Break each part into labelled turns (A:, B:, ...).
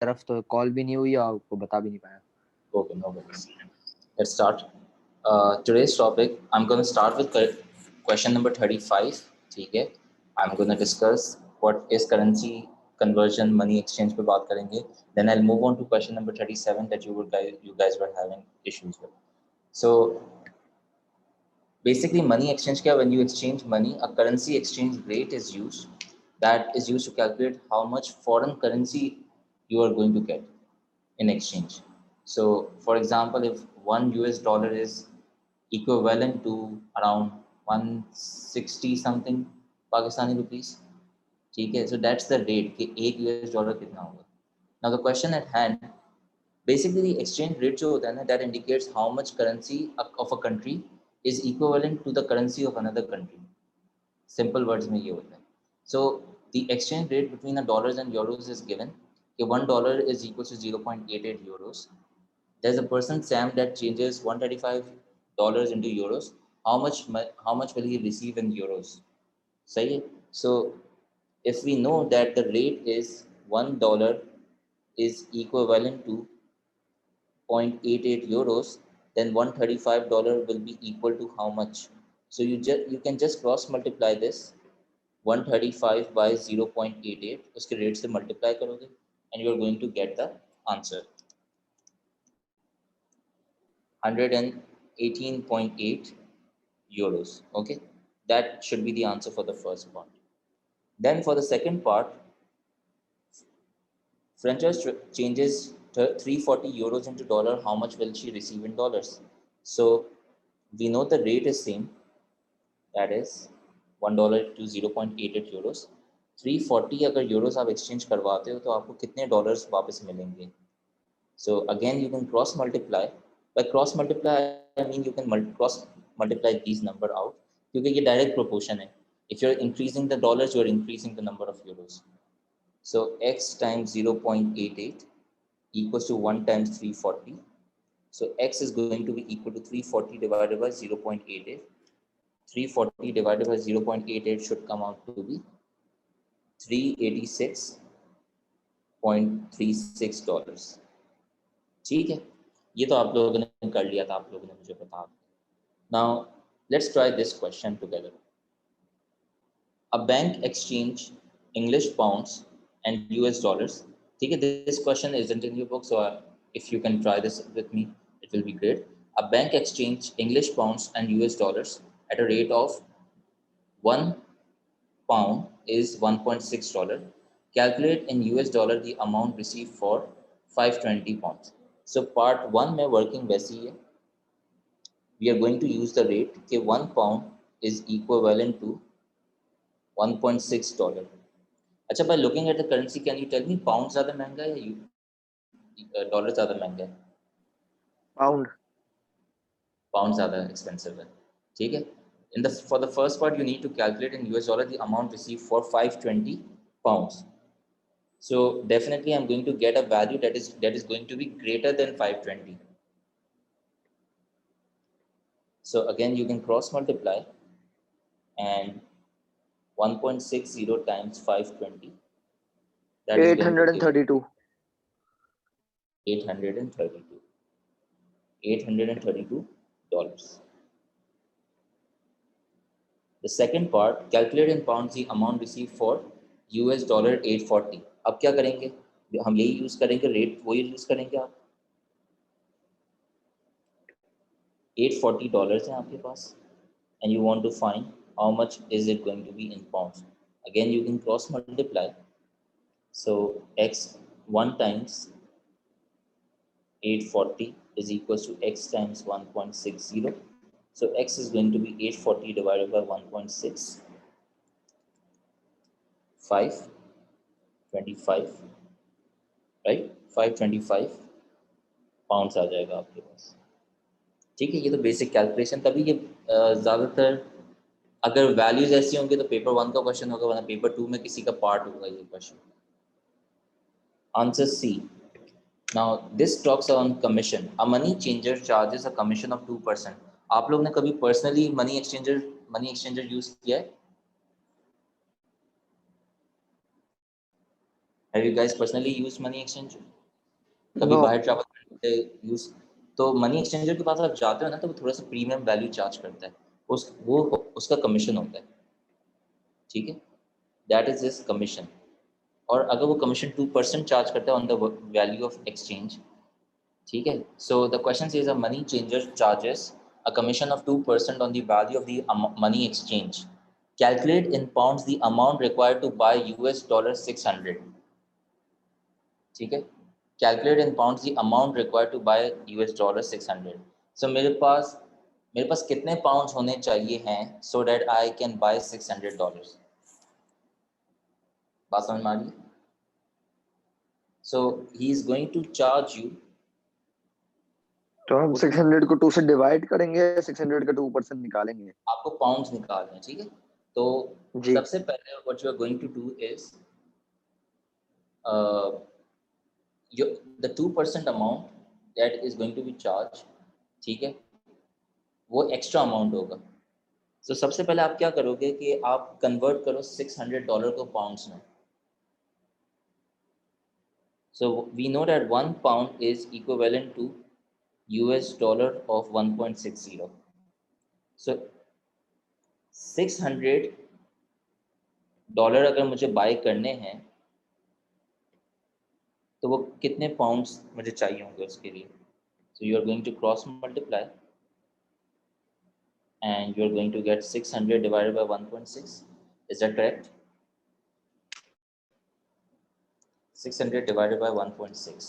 A: तरफ तो कॉल भी नहीं हुई और आपको बता भी नहीं पाया।
B: Okay, no worries. Let's start. Today's topic, I'm going to start with question number 35. ठीक है, I'm going to discuss what is currency conversion, money exchange पे बात करेंगे. Then I'll move on to question number 37 that you guys were having issues with. So basically, money exchange क्या, when you exchange money, a currency exchange rate is used that is used to calculate how much foreign currency you are going to get in exchange. So, for example, if $1 is equivalent to around 160 something Pakistani rupees, ठीक है, so that's the rate कि $1 कितना होगा. Now the question at hand, basically exchange rate जो होता है ना, that indicates how much currency of a country is equivalent to the currency of another country. Simple words में ये होता है. So the exchange rate between the dollars and euros is given. कि $1 is equal to 0.88 euros. There's a person Sam that changes $135 into euros. How much will he receive in euros? सही है. So if we know that the rate is $1 is equivalent to 0.88 euros, then $135 will be equal to how much? So you can just cross multiply this 135 by 0.88, उसके rate से multiply करोगे and you are going to get the answer 118.8 euros. Okay, that should be the answer for the first part. Then for the second part, Frances changes 340 euros into dollar. How much will she receive in dollars? So we know the rate is same, that is $1 to 0.88 euros. 340 अगर euros आप exchange करवाते हो तो आपको कितने dollars वापस मिलेंगे? So again you can cross multiply. By cross multiply I mean you can cross multiply these number out क्योंकि ये direct proportion है. If you're increasing the dollars, you're increasing the number of euros. So x times 0.88 equals to 1 times 340. So x is going to be equal to 340 divided by 0.88. 340 divided by 0.88 should come out to be $386.36. ठीक है, ये तो आप लोगों ने कर लिया था, आप लोगों ने मुझे बता दिया. Now let's try this question together. A bank exchange English pounds and US dollars. ठीक है, this question isn't in your book, so if you can try this with me, it will be great. A bank exchange English pounds and US dollars at a rate of £1 is $1.6. Calculate in US dollar the amount received for 520 pounds. So part 1 में working वैसी है. We are going to use the rate कि £1 is equivalent to $1.6. अच्छा, by looking at the currency, can you tell me pound ज़्यादा महंगा है या dollar ज़्यादा महंगा है? Pound ज़्यादा expensive है. ठीक है. For the first part, you need to calculate in US dollar the amount received for 520 pounds. So definitely I'm going to get a value that is going to be greater than 520. So again, you can cross multiply and 1.60 times 520. That is
A: 832.
B: 832 dollars. The second part, calculate in pounds the amount received for US dollar 840. अब क्या करेंगे? हम यही use करेंगे, rate वही use करेंगे. आप $840 है आपके पास and you want to find how much is it going to be in pounds. Again you can cross multiply. So x 1 times 840 is equals to x times 1.60. So x is going to be 840 divided by 1.6, 525, right? 525 pounds आ जाएगा आपके पास. ठीक है, ये तो basic calculation. तभी ये ज़्यादातर अगर वैल्यूज ऐसी होंगी तो पेपर 1 का क्वेश्चन होगा, वरना पेपर 2 में किसी का पार्ट होगा ये question. Answer C. Now this talks on commission. A money changer charges a commission of 2%. आप लोग ने कभी पर्सनली मनी एक्सचेंजर यूज किया है? Have you guys personally used money exchanger? कभी
A: No.
B: बाहर ट्रैवल करते यूज, तो मनी एक्सचेंजर के पास आप जाते हो ना, तो वो थोड़ा सा प्रीमियम वैल्यू चार्ज करता है, वो उसका कमीशन होता है, ठीक है, दैट इज हिज कमीशन। और अगर वो कमीशन 2% चार्ज करता है on the value of exchange, ठीक है, so the question is a money changer charges a commission of 2% on the value of the money exchange. Calculate in pounds the amount required to buy US dollar 600. ठीक है, calculate in pounds the amount required to buy US dollar 600। So मेरे पास कितने pounds होने चाहिए हैं so that I can buy $600? बात समझ में आ रही है? So he is going to charge you,
A: तो हम 600 को 2 से डिवाइड करेंगे, 600 का 2% निकालेंगे।
B: आपको पाउंड्स निकालने हैं, ठीक है, तो
A: जी।
B: सबसे पहले what you are going to do is the 2% amount that is going to be charged, ठीक है, वो एक्स्ट्रा अमाउंट होगा। तो सबसे पहले आप क्या करोगे कि आप कन्वर्ट करो $600 को पाउंड्स में। So we know that 1 pound is equivalent to US dollar of 1.60। So $600 अगर मुझे बाय करने हैं तो वो कितने पाउंड्स मुझे चाहिए होंगे उसके लिए? So you are going to cross multiply and you are going to get 600 divided by 1.6. Is that correct? 600 divided by 1.6.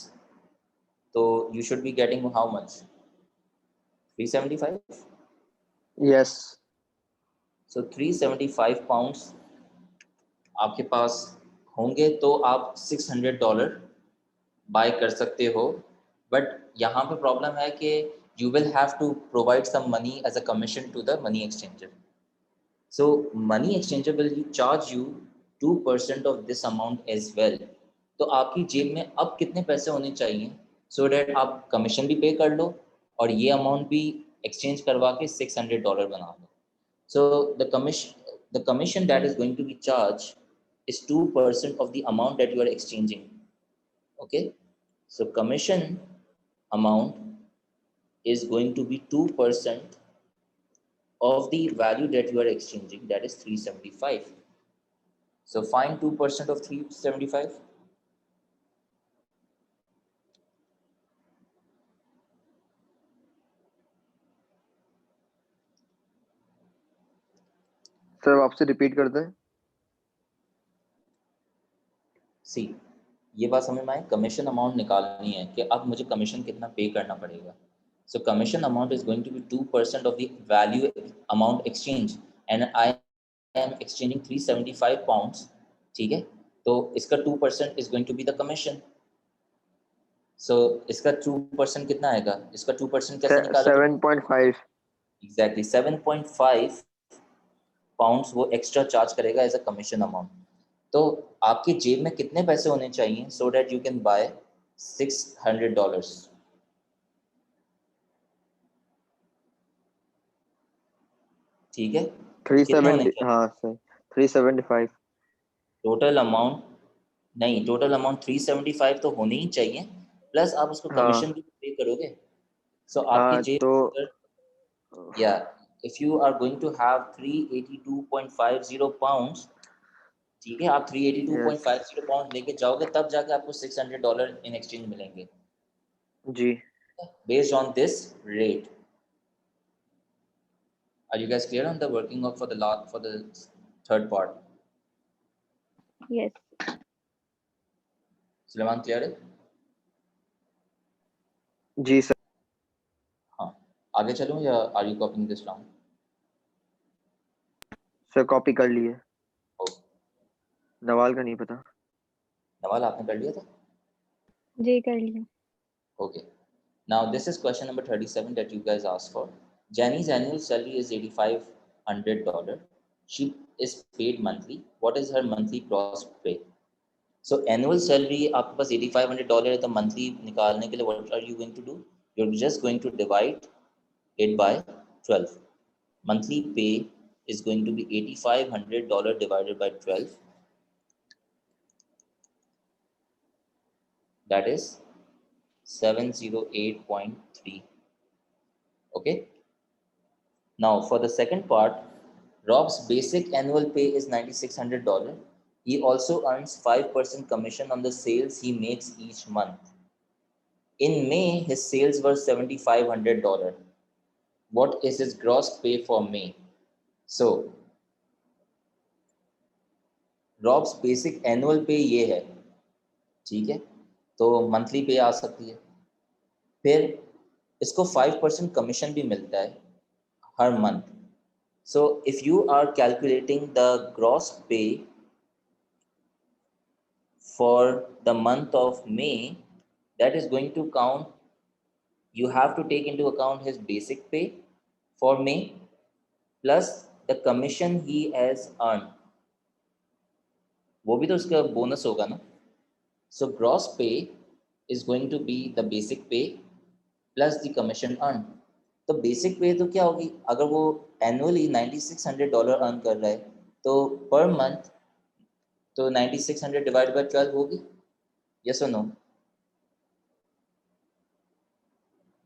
B: So you should be getting how much? 375?
A: Yes.
B: So 375 pounds आपके पास होंगे तो आप $600 bye कर सकते हो, but यहाँ पे problem है कि you will have to provide some money as a commission to the money exchanger. So money exchanger will charge you 2% of this amount as well. तो आपकी जेब में अब कितने पैसे होने चाहिए so that आप कमीशन भी पे कर लो और ये अमाउंट भी एक्सचेंज करवा के $600 बना लो। So the commission that is going to be charged is 2% of the amount that you are exchanging. Okay, so commission amount is going to be 2% of the value that you are exchanging, that is 375. So find 2% of 375.
A: Sir आपसे repeat करते हैं।
B: सी, ये बात समझ में आए, commission amount निकालनी है कि अब मुझे कमीशन कितना पे करना पड़ेगा। So commission amount is going to be 2% of the value amount exchange and I am exchanging 375 pounds, ठीक है, तो इसका 2% is going to be the commission. So इसका 2% कितना आएगा? इसका 2% कैसे निकालोगे?
A: 7.5।
B: एग्जैक्टली 7.5 पाउंड्स वो एक्स्ट्रा चार्ज करेगा एज अ कमीशन अमाउंट। तो आपकी जेब में कितने पैसे होने चाहिए so that you can buy $600? ठीक है, कितने होने
A: 370।
B: चाहिए?
A: हाँ सर, 375।
B: टोटल अमाउंट नहीं, टोटल अमाउंट 375 तो होनी ही चाहिए, प्लस आप उसको कमीशन
A: हाँ
B: भी पे करोगे। सो आपकी
A: हाँ
B: जेब
A: तो
B: अगर, या if you are going to have 382.50 pounds, ठीक है, आप
A: यस
B: 382.50 पाउंड लेके जाओगे तब जाके आपको $600 इन एक्सचेंज मिलेंगे
A: जी।
B: based on this rate. Are you guys clear on the working of for the third part?
C: Yes.
B: Suleman clear है?
A: जी सर।
B: हाँ, आगे चलूं या are you copying this down?
A: Sir copy कर लिए।
B: ओके,
A: नवाल का नहीं पता।
B: नवाल आपने कर लिया था?
C: जी कर लिया।
B: Okay. Now this is question number 37 that you guys asked for. Jenny's annual salary is $8,500. She is paid monthly. What is her monthly gross pay? So annual salary आपके पास $8,500 है, तो monthly निकालने के लिए what are you going to do? You're just going to divide it by 12. Monthly pay is going to be $8,500 divided by 12. That is 708.3. Okay. Now for the second part, Rob's basic annual pay is $9,600. He also earns 5% commission on the sales he makes each month. In May, his sales were $7,500. What is his gross pay for May? So robes basic annual पे ये है, ठीक है, तो monthly पे आ सकती है। फिर इसको 5% कमीशन भी मिलता है हर month. So if you are calculating the gross pay for the month of May, that is going to count, you have to take into account his basic pay for May plus the commission he has earned, वो भी तो उसका bonus होगा ना। So gross pay is going to be the basic pay plus the commission earned. तो basic पे तो क्या होगी, अगर वो एनुअली $9,600 अर्न कर रहा है तो पर मंथ तो 9600 डिवाइड बाय 12 होगी। यस और नो?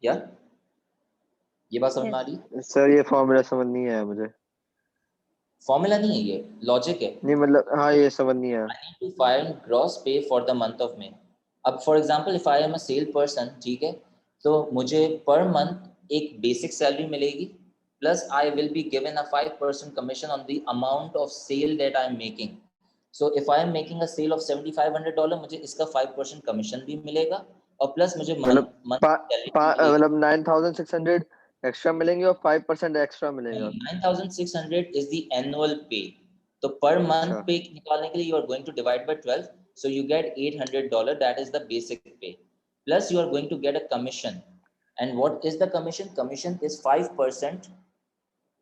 B: या ये बात समझ में आ रही है?
A: सर ये फॉर्मूला समझ नहीं आया मुझे।
B: फॉर्मूला नहीं है, ये लॉजिक है।
A: नहीं मतलब हाँ ये समझ नहीं आया।
B: I need to find gross pay for the month of May. अब for example if I am a sale person, ठीक है, तो मुझे पर मंथ एक बेसिक सैलरी मिलेगी plus I will be given a 5% commission on the amount of sale that I am making. So if I am making a sale of $7,500, मुझे इसका 5% commission भी मिलेगा और प्लस मुझे
A: मतलब
B: मंथ सैलरी भी मिलेगी।
A: मतलब 9600 एक्स्ट्रा मिलेंगे और 5% एक्स्ट्रा मिलेगा।
B: 9600 is the annual pay. तो per month
A: अच्छा
B: पे निकालने के लिए you are going to divide by 12, so you get $800. That is the basic pay. Plus you are going to get a commission. And what is the commission? Commission is 5%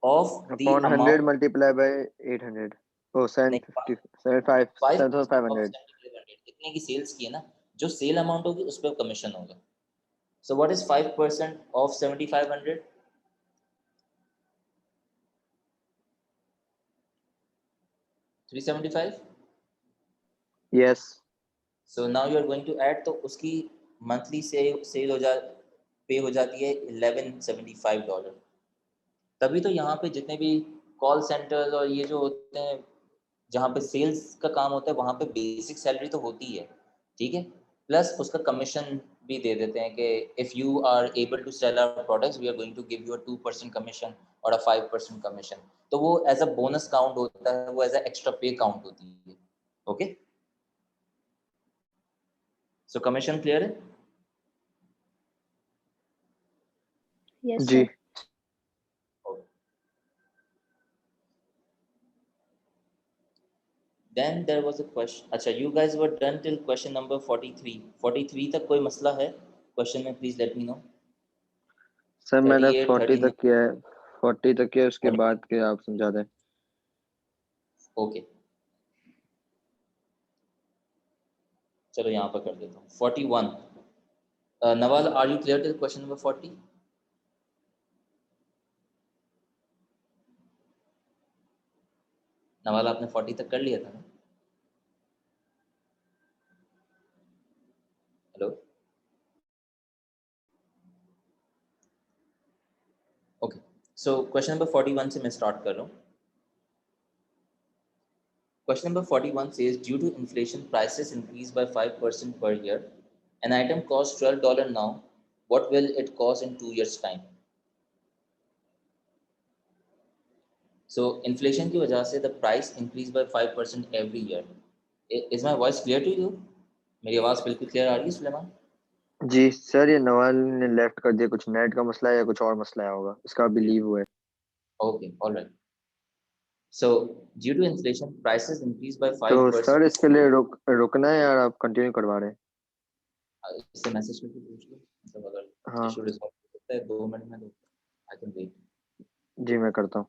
B: of the
A: upon 100
B: amount.
A: Multiply by 800 oh 750 75
B: 5% of
A: 7500।
B: 7,500 इतने की sales की है ना, जो cell amount होगी उस पर commission होगा। So what is 5% of 7,500? 375.
A: Yes
B: so now you are going to add, तो उसकी मंथली सेल पे हो जाती है $1175। तभी तो यहाँ पे जितने भी कॉल सेंटर्स और ये जो होते हैं जहाँ पे सेल्स का काम होता है वहाँ पे बेसिक सैलरी तो होती है, ठीक है, प्लस उसका कमीशन भी दे देते हैं कि if you are able to sell our products we are going to give you a 2% commission और अ 5% कमीशन। तो वो एज अ बोनस काउंट होता है, वो as a extra pay count होती है। ओके, सो कमीशन क्लियर है?
C: Yes,
A: जी
C: sir.
B: Then there was a question. अच्छा, you guys were done till question number 43. 43 तक कोई मसला है क्वेश्चन में? Please let me know.
A: Sir मैंने
B: 38,
A: 40 तक
B: 39।
A: किया है। 40 तक किया उसके
B: 40।
A: बाद के आप समझा दें।
B: ओके, चलो यहाँ पर कर देता हूँ 41। Nawal, are you clear till question number 40? Nawal, आपने 40 तक कर लिया था ना? Hello, okay, so question number 41 से मैं स्टार्ट कर रहा हूँ। Question number 41 says, due to inflation, prices increase by 5% per year. An item costs $12 now. What will it cost in 2 years' time? So, inflation की वजह से the price increase by 5% every year. Is my voice clear to you? मेरी आवाज़ बिल्कुल clear आ रही है सुलेमान?
A: जी sir ये नवाल ने लेफ्ट कर दिया, कुछ नेट का मसला है या कुछ और मसला होगा, इसका बिलीव हुआ है।
B: Okay, all right. So, due to inflation, prices increase by
A: तो
B: 5%.
A: सर इसके लिए रुकना है यार, आप कंटिन्यू करवा रहे हैं?
B: इससे मैसेज करके पूछ लो, मतलब अगर
A: हाँ
B: इशू रिजॉल्व हो सकता है 2 मिनट में, तो आई कैन वेट।
A: जी मैं करता हूँ।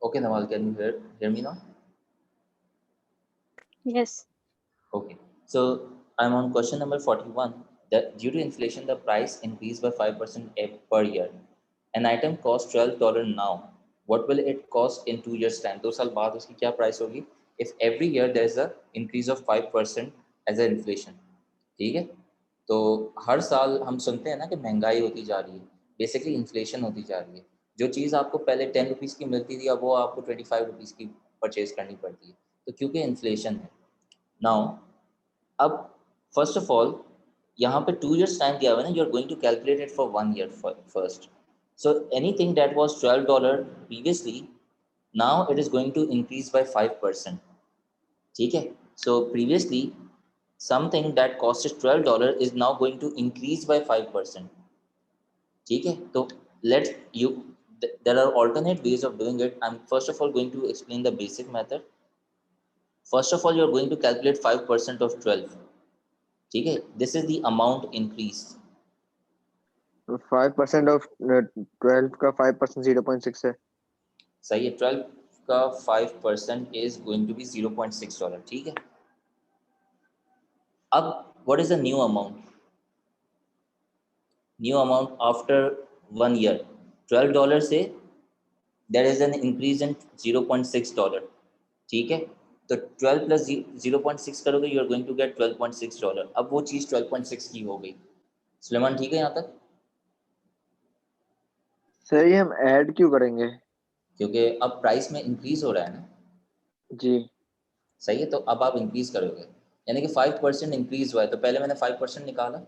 B: Okay, Nawal, can you hear me now?
C: Yes.
B: Okay. So I'm on question number 41. That due to inflation, the price increased by 5% per year. An item costs $12 now. What will it cost in 2 years' time? 2 साल बाद उसकी क्या price होगी? If every year there is a increase of 5% as an inflation, ठीक है? तो हर साल हम सुनते हैं ना कि महंगाई होती जा रही है, बेसिकली इन्फ्लेशन होती जा रही है. जो चीज़ आपको पहले 10 रुपीज़ की मिलती थी अब वो आपको 25 रुपीज़ की परचेज करनी पड़ती है. तो क्योंकि इन्फ्लेशन है. नाउ अब फर्स्ट ऑफ ऑल यहाँ पे 2 years टाइम दिया हुआ है ना, you are going to calculate it for 1 year first. So anything that was $12 previously, now it is going to increase by 5%. ठीक है. So previously something that costed $12 is now going to increase by 5%. ठीक है. तो let's you there are alternate ways of doing it. I'm first of all going to explain the basic method. First of all, you are going to calculate 5% of 12. ठीक है. This is the amount increase.
A: 5% of 12 का 5% 0.6 है.
B: सही है. 12 का 5% is going to be $0.6. ठीक है. अब what is the new amount? New amount after 1 year, $12 से there is an increase in $0.6. ठीक है. तो 12 प्लस 0.6 करोगे, you are going to get $12.6. अब वो चीज़ 12.6 की हो गई. सुलेमान ठीक है यहाँ तक?
A: सही, हम ऐड क्यों करेंगे?
B: क्योंकि अब प्राइस में इंक्रीज हो रहा है ना.
A: जी.
B: सही है. तो अब आप इंक्रीज करोगे, यानी कि 5% इंक्रीज हुआ है. तो पहले मैंने 5% निकाला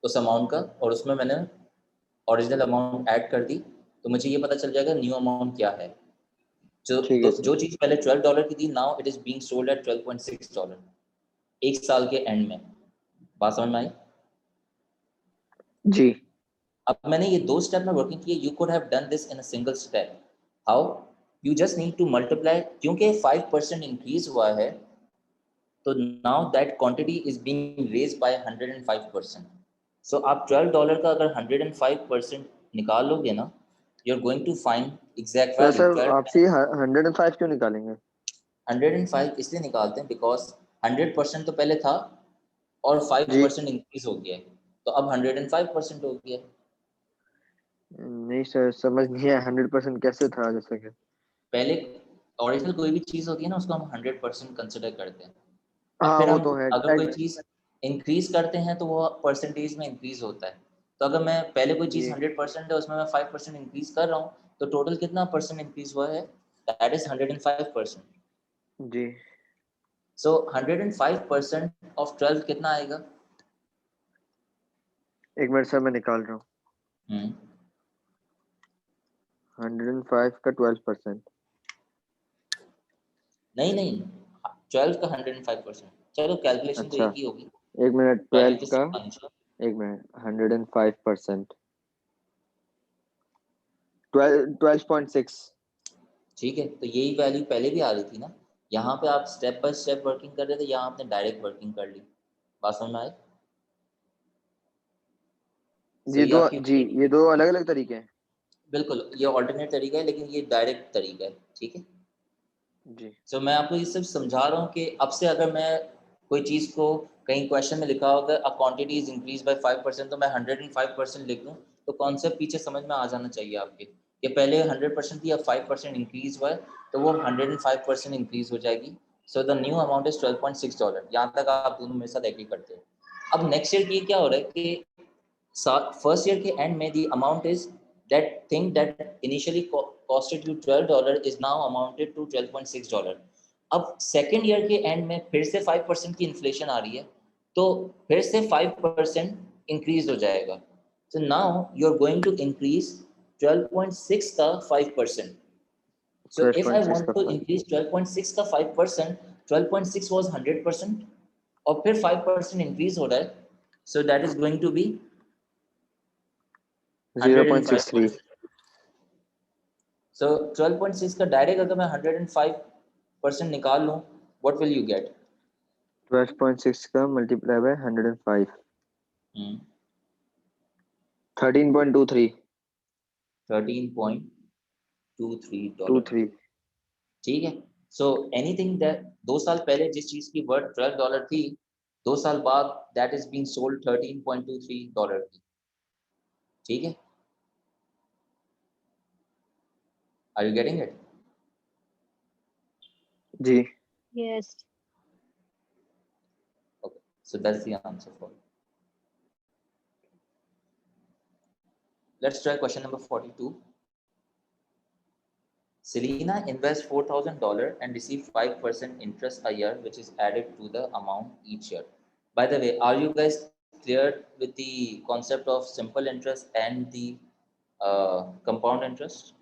B: उस अमाउंट का और उसमें मैंने ओरिजिनल अमाउंट ऐड कर दी. तो मुझे ये पता चल जाएगा न्यू अमाउंट क्या है. जो
A: ठीक है
B: तो
A: सर.
B: जो चीज़ पहले $12 की थी, now it is being sold at $12.6 एक साल के एंड में. बात समझ में आई?
A: जी.
B: अब मैंने ये 2 स्टेप में वर्किंग की है. You could have done this in a single step. How? You just need to multiply. क्योंकि 5% इंक्रीज हुआ है, तो now that quantity is being raise by 105%. So आप $12 का अगर 105% निकाल लोगे ना, you are going to find exact value.
A: Sir आपसे 105 क्यों निकालेंगे?
B: 105 इसलिए निकालते हैं बिकॉज 100% तो पहले था और
A: जी.
B: 5% इंक्रीज हो गया है, तो अब 105% हो गया है.
A: नहीं सर, समझ नहीं आया 100% कैसे था जैसे कि.
B: पहले ओरिजिनल कोई भी चीज़ होती है ना, उसको हम 100% कंसिडर करते हैं. अब
A: हाँ
B: फिर
A: वो
B: हम
A: तो है.
B: अगर कोई चीज़ इंक्रीज करते हैं तो वो परसेंटेज में इंक्रीज होता है. तो अगर मैं पहले कोई चीज़
A: जी.
B: 100% है, उसमें मैं 5% इंक्रीज कर रहा हूँ, तो टोटल कितना परसेंट इंक्रीज हुआ है? That is 105%.
A: जी.
B: सो 105% ऑफ 12 कितना आएगा?
A: एक मिनट सर, मैं निकाल रहा हूँ. 105 का 12%.
B: नहीं नहीं, 12 का 105%. चलो कैलकुलेशन तो
A: अच्छा,
B: एक ही होगी.
A: एक मिनट.
B: वैल्यू
A: 12
B: तो
A: का,
B: सेम आनी चाहिए.
A: एक मिनट. 105%, 12.6.
B: ठीक है. तो यही वैल्यू पहले भी आ रही थी ना. यहाँ पे आप स्टेप बाय स्टेप वर्किंग कर रहे थे, यहाँ आपने डायरेक्ट वर्किंग कर ली. बात समझ में आए?
A: ये
B: सही
A: दो,
B: आपकी
A: जी,
B: बात?
A: ये दो अलग अलग तरीके हैं.
B: बिल्कुल, ये ऑल्टरनेट तरीका है, लेकिन ये डायरेक्ट तरीका है. ठीक है.
A: जी.
B: सो मैं आपको ये सिर्फ समझा रहा हूँ कि अब से अगर मैं कोई चीज़ को कहीं क्वेश्चन में लिखा होगा a quantity is increase by 5%, तो मैं 105% लिख दूँ, तो कॉन्सेप्ट पीछे समझ में आ जाना चाहिए आपके कि पहले 100% थी, अब 5% इंक्रीज हुआ है, तो वो 105% इंक्रीज हो जाएगी. So the new amount is $12.6. यहाँ तक आप दोनों मेरे साथ एग्री करते हो. अब नेक्स्ट ईयर ये क्या हो रहा है कि फर्स्ट ईयर के एंड में the amount is that thing that initially costed you $12 is now amounted to $12.6. अब सेकेंड ईयर के एंड में फिर से 5% की इन्फ्लेशन आ रही है, तो फिर से 5% इंक्रीज हो जाएगा. so now you are going to increase 12.6 का 5%. so if I
A: 12.6
B: want
A: का
B: to
A: 5.
B: increase 12.6 का 5%, 12.6 was 100% और फिर 5% इंक्रीज हो रहा है, so that is going to be
A: 0.63.
B: 105%. So 12.6 का डायरेक्ट अगर मैं 105% निकाल लूँ, what will you get?
A: 12.6 का मल्टीप्लाई बाय 105. 13.23.
B: 13.23 डॉलर.
A: 23.
B: ठीक है। सो एनीथिंग दैट 2 साल पहले जिस चीज की वर्थ $12 थी, 2 साल बाद दैट इज बीइंग सोल्ड $13.23 की। ठीक है, आर यू गेटिंग इट?
A: जी।
C: Yes.
B: Okay, so that's the answer for it. Let's try question number 42. Selena invests $4,000 and receives 5% interest a year, which is added to the amount each year. By the way, are you guys clear with the concept of simple interest and the compound interest?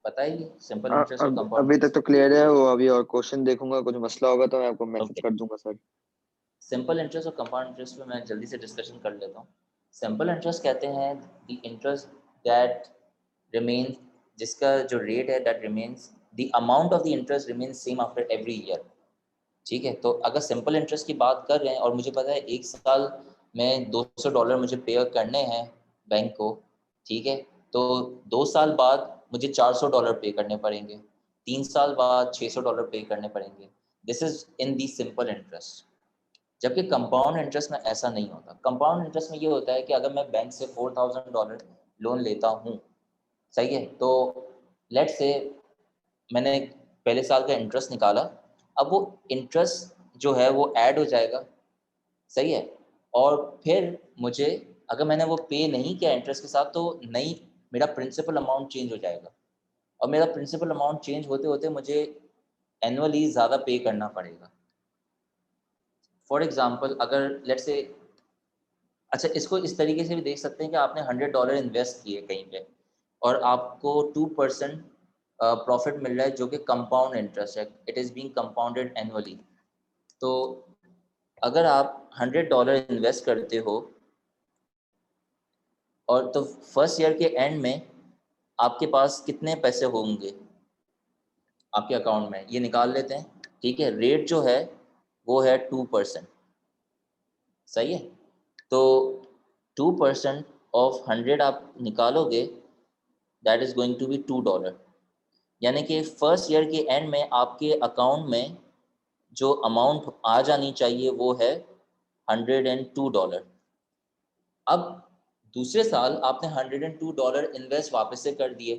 B: पता है ये simple interest और compound
A: अभी तक
B: interest?
A: तो clear है वो, अभी और क्वेश्चन देखूंगा, कुछ मसला होगा तो मैं आपको मैसेज
B: Okay.
A: कर दूंगा सर।
B: सिंपल इंटरेस्ट और कंपाउंड इंटरेस्ट पे मैं जल्दी से डिस्कशन कर लेता हूँ। सिंपल इंटरेस्ट कहते हैं द इंटरेस्ट दैट रिमेन्स, जिसका जो रेट है that remains, the amount of the interest remains same after every year. ठीक है, तो अगर सिंपल इंटरेस्ट की बात कर रहे हैं और मुझे पता है 1 साल में $200 मुझे पे करने हैं बैंक को, ठीक है, तो 2 साल बाद मुझे $400 पे करने पड़ेंगे, 3 साल बाद $600 पे करने पड़ेंगे। This is in the simple interest. जबकि कंपाउंड इंटरेस्ट में ऐसा नहीं होता। कंपाउंड इंटरेस्ट में ये होता है कि अगर मैं बैंक से $4,000 लोन लेता हूँ, सही है, तो लेट्स से मैंने पहले साल का इंटरेस्ट निकाला, अब वो इंटरेस्ट जो है वो ऐड हो जाएगा, सही है, और फिर मुझे अगर मैंने वो पे नहीं किया इंटरेस्ट के साथ तो नई मेरा प्रिंसिपल अमाउंट चेंज हो जाएगा, और मेरा प्रिंसिपल अमाउंट चेंज होते होते मुझे एनुअली ज़्यादा पे करना पड़ेगा। फॉर एग्जाम्पल अगर लेट्स से, अच्छा इसको इस तरीके से भी देख सकते हैं कि आपने $100 इन्वेस्ट किए कहीं पे और आपको 2% प्रॉफिट मिल रहा है जो कि कंपाउंड इंटरेस्ट है, it is being compounded annually. तो अगर आप $100 इन्वेस्ट करते हो और तो फर्स्ट ईयर के एंड में आपके पास कितने पैसे होंगे आपके अकाउंट में, ये निकाल लेते हैं। ठीक है, रेट जो है वो है 2%, सही है, तो 2% ऑफ 100 आप निकालोगे, that is going to be $2, यानी कि फर्स्ट ईयर के एंड में आपके अकाउंट में जो अमाउंट आ जानी चाहिए वो है $102। अब दूसरे साल आपने $102 इन्वेस्ट वापस से कर दिए,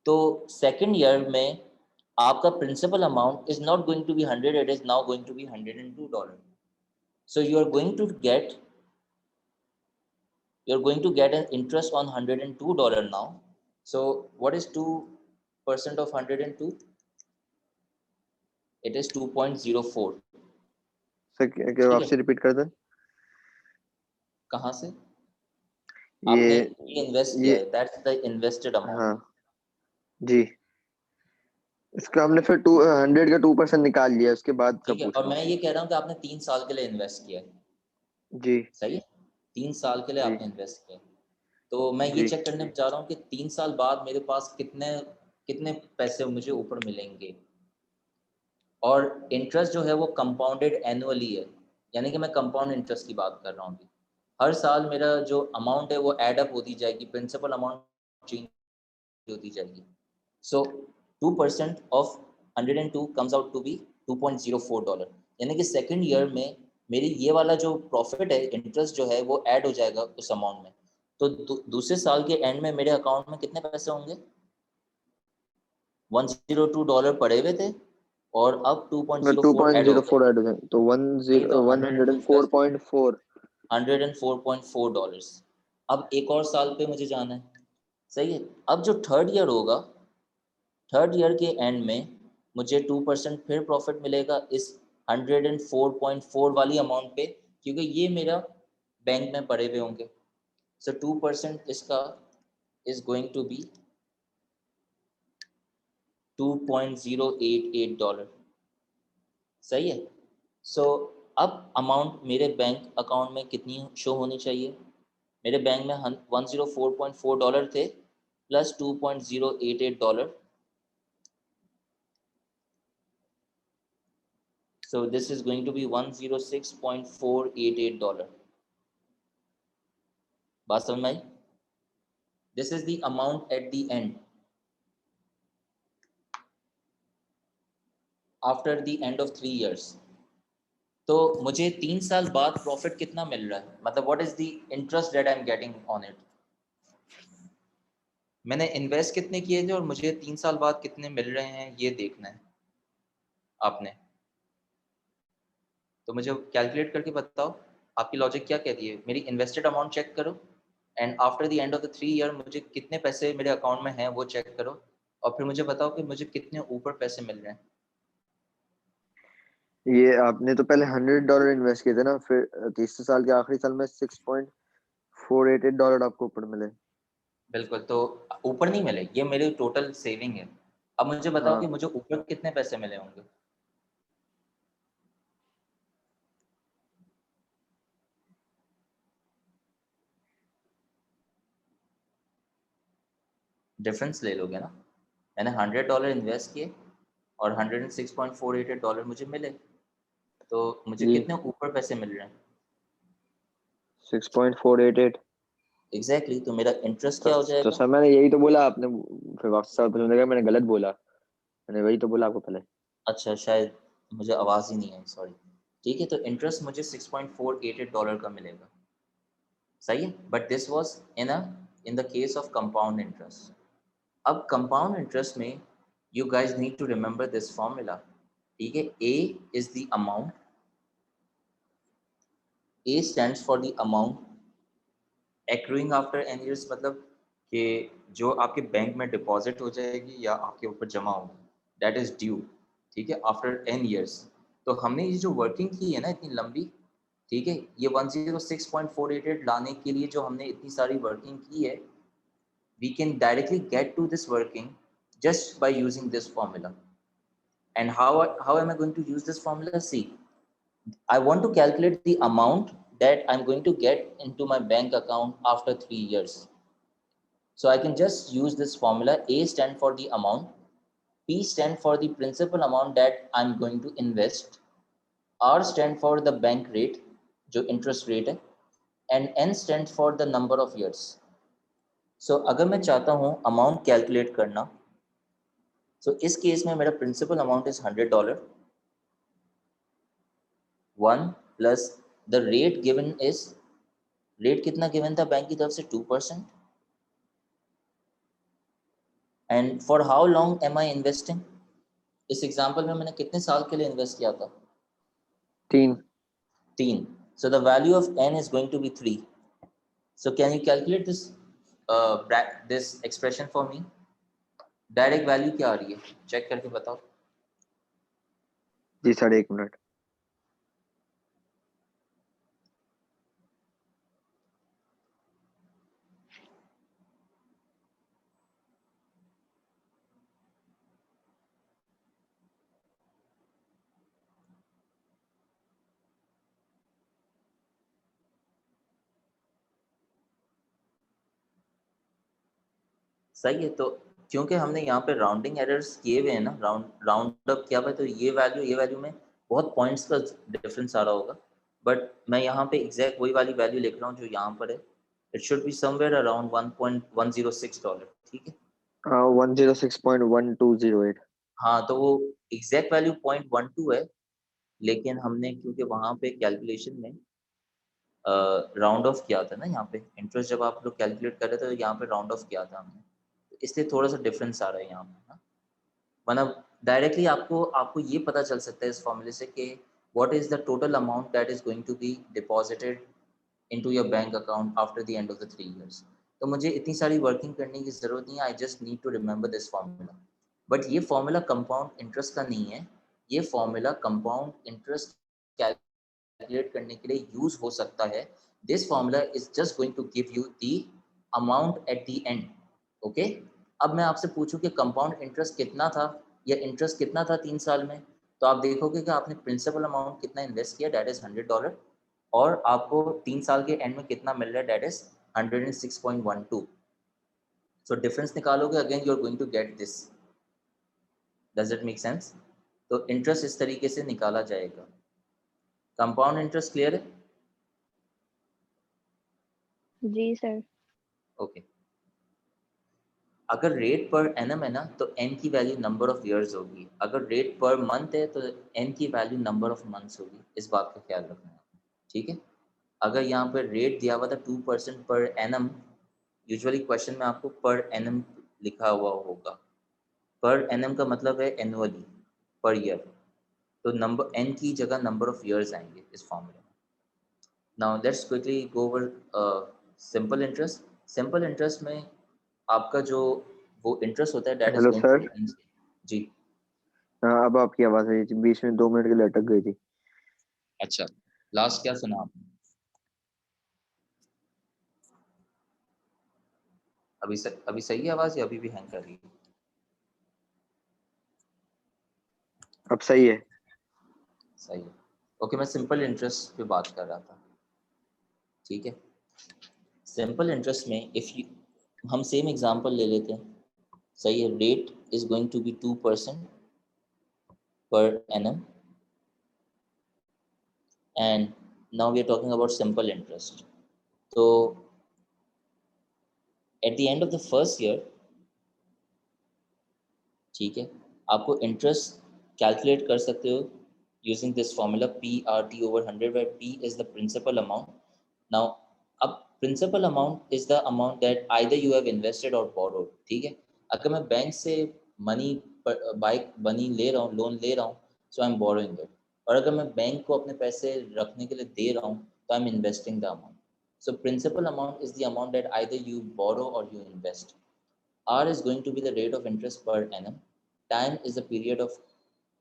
B: तो सेकेंड ईयर में आपका principal amount is not going to be 100, it is now going to be $102। So you are going to get an interest on $102 now. So what is 2% of 102? It is 2.04।
A: Sir क्या
B: ठीक है,
A: आपसे repeat कर दें?
B: कहाँ से आपने
A: ये
B: ये इन्वेस्ट किया
A: ये
B: है, दैट्स द इन्वेस्टेड अमाउंट।
A: हाँ जी, इसका हमने फिर 100 का 2% निकाल लिया, उसके बाद का
B: ठीक है,
A: पूछ
B: और
A: रहा हूँ।
B: मैं ये कह रहा हूँ कि आपने 3 साल के लिए इन्वेस्ट किया है,
A: जी
B: सही है, 3 साल के लिए
A: जी
B: आपने इन्वेस्ट किया, तो मैं ये
A: जी
B: चेक करने जा रहा हूँ कि 3 साल बाद मेरे पास कितने कितने पैसे मुझे ऊपर मिलेंगे। और इंटरेस्ट जो है वो कंपाउंडेड एनुअली है, यानी कि मैं कंपाउंड इंटरेस्ट की बात कर रहा हूँ अभी। हर साल मेरा जो अमाउंट है वो एड अप होती जाएगी, प्रिंसिपल अमाउंट चेंज होती जाएगी। So 2% of 102 comes out to be $2.04, यानी कि सेकेंड ईयर में मेरी ये वाला जो प्रॉफिट है, इंटरेस्ट जो है वो ऐड हो जाएगा उस अमाउंट में। तो दूसरे साल के एंड में मेरे अकाउंट में कितने पैसे होंगे? $102 पड़े हुए थे और अब
A: मतलब
B: 2.04 ऐड हो गए,
A: 2.04 ऐड हो जाए तो
B: नहीं तो 102
A: 104.4।
B: $104.4। अब एक और साल पे मुझे जाना है, सही है। अब जो थर्ड ईयर होगा, थर्ड ईयर के एंड में मुझे 2% फिर प्रॉफिट मिलेगा इस 104.4 वाली अमाउंट पे, क्योंकि ये मेरा बैंक में पड़े हुए होंगे। सो 2% इसका इज गोइंग टू बी $2.088, सही है। सो अब अमाउंट मेरे बैंक अकाउंट में कितनी शो होनी चाहिए? मेरे बैंक में $104.4 थे plus $2.088। So this is going to be $106.488। बात समझ में आई? This is the amount at the end. After the end of 3 years. तो मुझे 3 साल बाद प्रॉफिट कितना मिल रहा है, मतलब what is the interest that I am getting on it. मैंने इन्वेस्ट कितने किए थे और मुझे 3 साल बाद कितने मिल रहे हैं, ये देखना है आपने. तो मुझे कैलकुलेट करके बताओ आपकी लॉजिक क्या कहती है. मेरी इन्वेस्टेड अमाउंट चेक करो and after the end of the 3 year मुझे कितने पैसे मेरे अकाउंट में हैं वो चेक करो और फिर मुझे बताओ कि मुझे कितने ऊपर पैसे मिल रहे हैं.
A: ये आपने तो पहले $100 इन्वेस्ट किए थे ना, फिर तीसरे साल के आखिरी साल में $6.488 आपको ऊपर मिले.
B: बिल्कुल, तो ऊपर नहीं मिले, ये मेरी टोटल सेविंग है. अब मुझे बताओ कि
A: हाँ,
B: मुझे ऊपर कितने पैसे मिले होंगे. डिफरेंस ले लोगे ना. मैंने $100 इन्वेस्ट किए और $106.488 मुझे मिले, तो मुझे
A: जी
B: कितने ऊपर पैसे मिल रहे हैं.
A: 6.488.
B: एग्जैक्टली तो मेरा इंटरेस्ट
A: तो,
B: क्या हो
A: तो
B: जाएगा.
A: सर मैंने यही तो बोला, आपने फिर वापस सवाल पूछने लगा, मैंने गलत बोला. मैंने वही तो बोला आपको पहले.
B: अच्छा, शायद मुझे आवाज़ ही नहीं आई, सॉरी. ठीक है, तो इंटरेस्ट मुझे $6.488 का मिलेगा. सही है, but this was in the case of compound interest. अब कंपाउंड इंटरेस्ट में you guys need to remember this formula. ठीक है, A is the amount. A stands for the amount accruing after n years, मतलब कि जो आपके bank में deposit हो जाएगी या आपके ऊपर जमा होगी, दैट इज ड्यू. ठीक है, आफ्टर एन ईयर्स. तो हमने ये जो वर्किंग की है ना इतनी लंबी, ठीक है, ये 106.488 लाने के लिए जो हमने इतनी सारी वर्किंग की है, we can directly get to this working just by using this formula. And how am I going to use this formula? See, I want to calculate the amount that I'm going to get into my bank account after 3 years. So I can just use this formula. A stand for the amount, P stand for the principal amount that I'm going to invest, R stand for the bank rate, जो interest rate है, and N stands for the number of years. So अगर मैं चाहता हूँ amount calculate करना, so इस case में मेरा principal amount is $100. 1 plus the rate given is, rate कितना गिवन था बैंक की तरफ से, 2%. And for how long am I investing. इस एग्जांपल में मैंने कितने साल के लिए इन्वेस्ट किया था.
A: 3.
B: So the value of n is going to be 3. So can you calculate this this expression for me. Direct value क्या आ रही है, चेक करके बताओ.
A: जी 1.5 मिनट.
B: सही है, तो क्योंकि हमने यहाँ पे राउंडिंग एरर्स किए हुए हैं ना, राउंड अप किया हुआ है, तो ये वैल्यू में बहुत पॉइंट्स का डिफरेंस आ रहा होगा. बट मैं यहाँ पे एग्जैक्ट वही वाली वैल्यू लिख रहा हूँ जो यहाँ पर है. It should be somewhere around $1.106. ठीक है.
A: 106.1208.
B: हाँ, तो वो एग्जैक्ट वैल्यू 0.12 है, लेकिन हमने क्योंकि वहाँ पे कैलकुलेशन में राउंड ऑफ किया था ना, यहाँ पे इंटरेस्ट जब आप लोग कैलकुलेट कर रहे थे तो यहाँ पे राउंड ऑफ किया था हमने, तो इसलिए थोड़ा सा डिफरेंस आ रहा है यहाँ पे ना. मतलब डायरेक्टली आपको आपको ये पता चल सकता है इस फॉर्मूले से कि what is the total amount that is going to be deposited into your bank account after the end of the 3 years. तो मुझे इतनी सारी वर्किंग करने की ज़रूरत नहीं है, I just need to remember this formula. But ये फार्मूला कंपाउंड इंटरेस्ट का नहीं है, ये फार्मूला कंपाउंड इंटरेस्ट कैलकुलेट करने के लिए यूज हो सकता है. This formula is just going to give you the amount at the end. Okay, अब मैं आपसे पूछूं कि कंपाउंड इंटरेस्ट कितना था या इंटरेस्ट कितना था 3 साल में, तो आप देखोगे कि आपने प्रिंसिपल अमाउंट कितना इन्वेस्ट किया, दैट इज $100, और आपको 3 साल के एंड में कितना मिल रहा है, दैट इज 106.12. सो डिफरेंस निकालोगे, again you are going to get this. Does it make sense. तो इंटरेस्ट इस तरीके से निकाला जाएगा. कंपाउंड इंटरेस्ट क्लियर है.
C: जी सर.
B: ओके. अगर रेट पर एनम है ना तो एन की वैल्यू नंबर ऑफ ईयर्स होगी, अगर रेट पर मंथ है तो एन की वैल्यू नंबर ऑफ मंथ्स होगी। इस बात का ख्याल रखना है, ठीक है। अगर यहाँ पर रेट दिया हुआ था 2% पर एनम, यूजुअली क्वेश्चन में आपको पर एनम लिखा हुआ होगा। पर एनम का मतलब है एनुअली, पर ईयर, तो नंबर एन की जगह नंबर ऑफ ईयर्स आएंगे इस फॉर्मूले में। Now let's quickly go over simple interest. Simple interest में आपका जो वो इंटरेस्ट होता है that is
A: hello
B: going
A: sir.
B: To जी।
A: हाँ, अब आपकी आवाज आई थी, बीच में 2 मिनट के लिए अटक गई थी।
B: अच्छा, लास्ट क्या सुना आपने? अभी सही है आवाज या अभी भी हैंग कर रही है?
A: अब सही है।
B: सही है। ओके, मैं सिंपल इंटरेस्ट पे बात कर रहा था, ठीक है। सिंपल इंटरेस्ट में इफ यू, हम सेम एग्जांपल ले लेते हैं, सही है। Rate is going to be 2% per annum, and now we are talking about simple interest. So at the end of the first year, ठीक है, आपको इंटरेस्ट कैलकुलेट कर सकते हो using this formula PRT over 100, where P is the principal amount. Now अब principal amount is the amount that either you have invested or borrowed, ठीक है। अगर मैं बैंक से मनी मनी ले रहा हूँ, लोन ले रहा हूँ, सो आई एम बोरोइंग इट। और अगर मैं बैंक को अपने पैसे रखने के लिए दे रहा हूँ तो I am investing the amount. So principal amount is the amount that either you borrow or you invest. R is going to be the rate of interest per annum. Time is the period of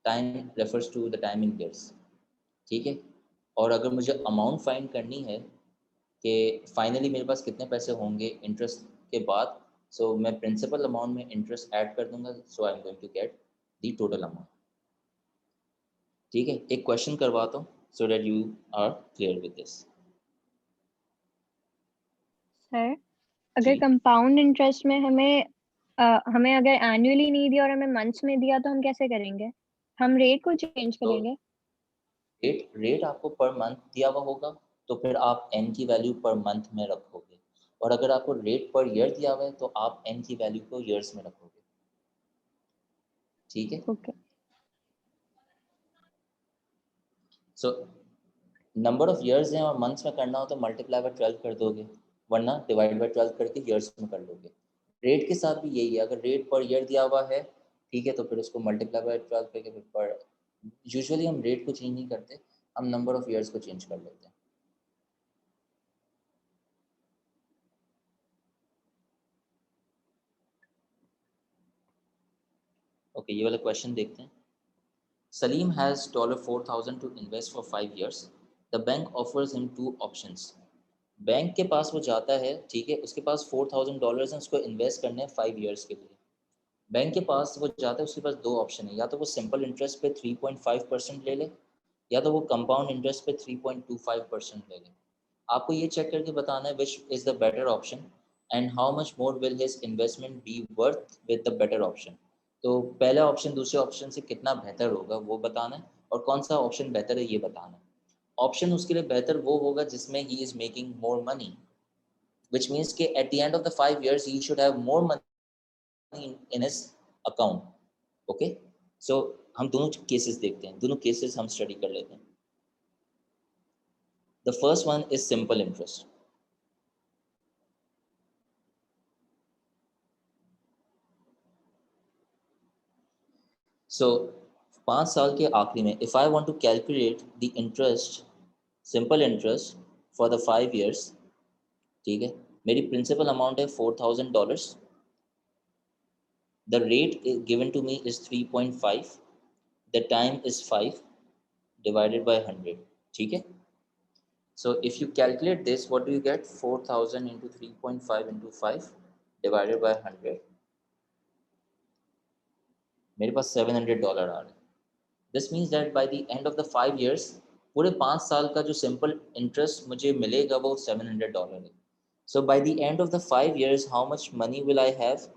B: time refers to the time in years, ठीक है। और अगर मुझे amount find करनी है कि finally मेरे पास कितने पैसे होंगे इंटरेस्ट के बाद, सो मैं प्रिंसिपल अमाउंट में इंटरेस्ट ऐड कर दूंगा, so I am going to get the total amount, ठीक है। एक क्वेश्चन करवाता हूँ so that you are clear with this.
C: Sir,
B: जी,
C: अगर कंपाउंड इंटरेस्ट में हमें अगर एनुअली नहीं दिया और हमें मंथ्स में दिया तो हम कैसे करेंगे? हम रेट को चेंज
B: तो
C: करेंगे?
B: रेट आपको पर मंथ दिया हुआ होगा तो फिर आप एन की वैल्यू पर मंथ में रखोगे, और अगर आपको रेट पर ईयर दिया हुआ है तो आप एन की वैल्यू को ईयर्स में रखोगे, ठीक है।
C: Okay.
B: So number of years हैं और मंथ्स में करना हो तो मल्टीप्लाई बाय 12 कर दोगे, वरना डिवाइड बाय 12 करके ईयर्स में कर लोगे। रेट के साथ भी यही है, अगर रेट पर ईयर दिया हुआ है, ठीक है, तो फिर उसको मल्टीप्लाई बाय 12 करके फिर पर, यूजुअली हम रेट को चेंज नहीं करते, हम नंबर ऑफ ईयर्स को चेंज कर लेते हैं। ओके, ये वाला क्वेश्चन देखते हैं। Salim has $4,000 to invest for 5 years. The bank offers him two options. Bank के पास वो जाता है, ठीक है, उसके पास $4,000 हैं, उसको इन्वेस्ट करने हैं 5 ईयर्स के लिए। बैंक के पास वो जाता है, उसके पास दो ऑप्शन है, या तो वो सिंपल इंटरेस्ट पे 3.5% ले ले, या तो वो कंपाउंड इंटरेस्ट पे 3.25% ले ले। आपको ये चेक करके बताना है which is the better option and how much more will his investment B worth with the better option. तो पहला ऑप्शन दूसरे ऑप्शन से कितना बेहतर होगा वो बताना है, और कौन सा ऑप्शन बेहतर है ये बताना है। ऑप्शन उसके लिए बेहतर वो होगा जिसमें he is making more money, which means कि at the end of the 5 years he should have more money in his account. Okay, so हम दोनों केसेस देखते हैं, दोनों केसेस हम स्टडी कर लेते हैं। The first one is simple interest. So 5 साल के आखिरी में if I want to calculate the interest, simple interest for the 5 years, ठीक है, मेरी प्रिंसिपल अमाउंट है $4,000, the rate given to me is 3.5, the time is 5 divided by 100, ठीक है। So if you calculate this, what do you get? 4,000 into 3.5 into 5 divided by 100. मेरे पास $700 आ रहा है। This means that by the end of the 5 years, पूरे 5 साल का जो simple interest मुझे मिलेगा वो $700 है। So by the end of the 5 years, how much money will I have?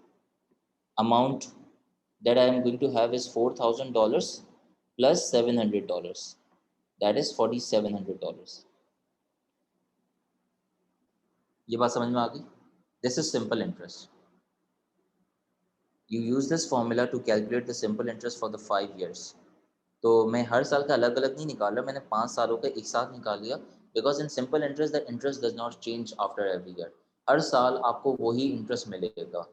B: Amount that I am going to have is $4,000 plus $700. That is $4,700. ये बात समझ में आ गई? This is simple interest. You use this formula to calculate the simple interest for the 5 years. तो मैं हर साल का अलग अलग नहीं निकाल रहा, मैंने 5 सालों का एक साथ निकाल लिया, because in simple interest the interest does not change after every year. हर साल आपको वही इंटरेस्ट मिलेगा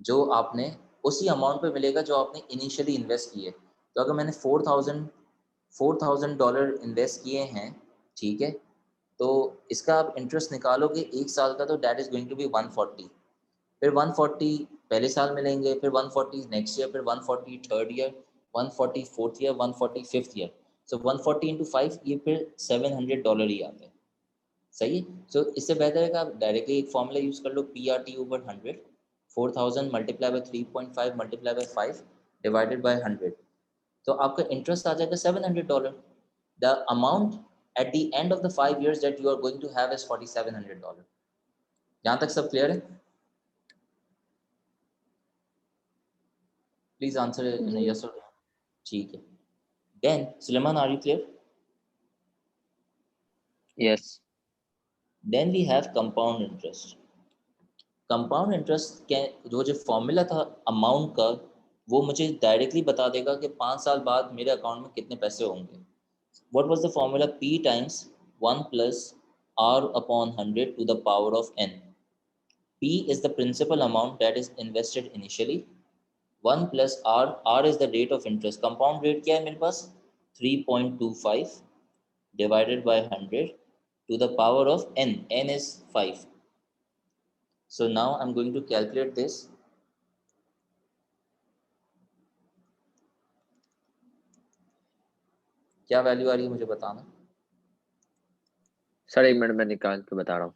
B: जो आपने उसी अमाउंट पे मिलेगा जो आपने इनिशियली इन्वेस्ट किए. तो अगर मैंने $4,000 इन्वेस्ट किए हैं, ठीक है, तो इसका आप इंटरेस्ट निकालोगे एक साल का, तो that is going to be 140. फिर 140 पहले साल मिलेंगे, फिर 140 नेक्स्ट ईयर, फिर 140 third year, 140 fourth year, 140 fifth year. So 140 into 5 ये फिर $700 ही आता है. सही है. सो इससे बेहतर है कि आप डायरेक्टली एक फॉर्मूला यूज कर लो, PRT over 100, 4000 multiply by 3.5 multiply by 5 divided by 100. तो आपका इंटरेस्ट आ जाएगा $700. The amount at the end of the 5 years that you are going to have is $4,700. यहाँ तक सब क्लियर है? प्लीज आंसर इन यस और no. ठीक है. Then Suleman, are you clear?
D: Yes.
B: Then we have compound interest. Compound interest के जो formula था अमाउंट का, वो मुझे डायरेक्टली बता देगा कि 5 साल बाद मेरे अकाउंट में कितने पैसे होंगे. What was the formula? P times 1 plus R upon 100 to the power of n. P is the principal amount that is invested initially. 1 plus R is the rate of interest. Compound rate क्या है मेरे पास? 3.25 divided by 100 to the power of n. N is 5. So now I'm going to calculate this. क्या value आ रही है मुझे बताना.
D: Sir एक minute में निकाल के बता रहा हूँ.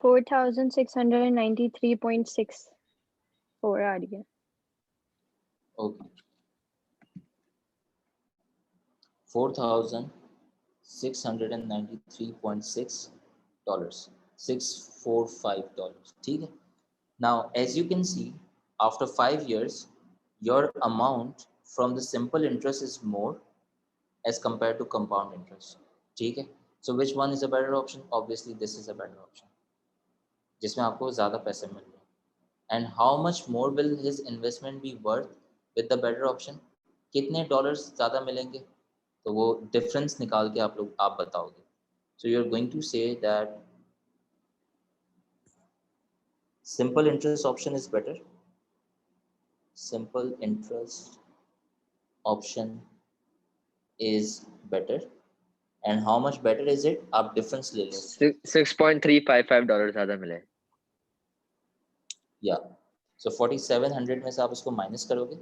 C: $4,693.64 आ रही है.
B: Okay. $4,693.6, $645. ठीक है. Now, as you can see, after 5 years, your amount from the simple interest is more as compared to compound interest. ठीक है. So which one is a better option? Obviously, this is a better option, जिसमें आपको ज़्यादा पैसे मिल रहे हैं. And how much more will his investment be worth with the better option? कितने dollars ज़्यादा मिलेंगे? तो वो डिफरेंस निकाल के आप बताओगे. So you're going to say that simple interest option is better. Simple interest option is better. And how much better is it? आप डिफरेंस ले लो.
D: $6.355 ज़्यादा मिले.
B: या सो 4700 में से आप उसको माइनस करोगे.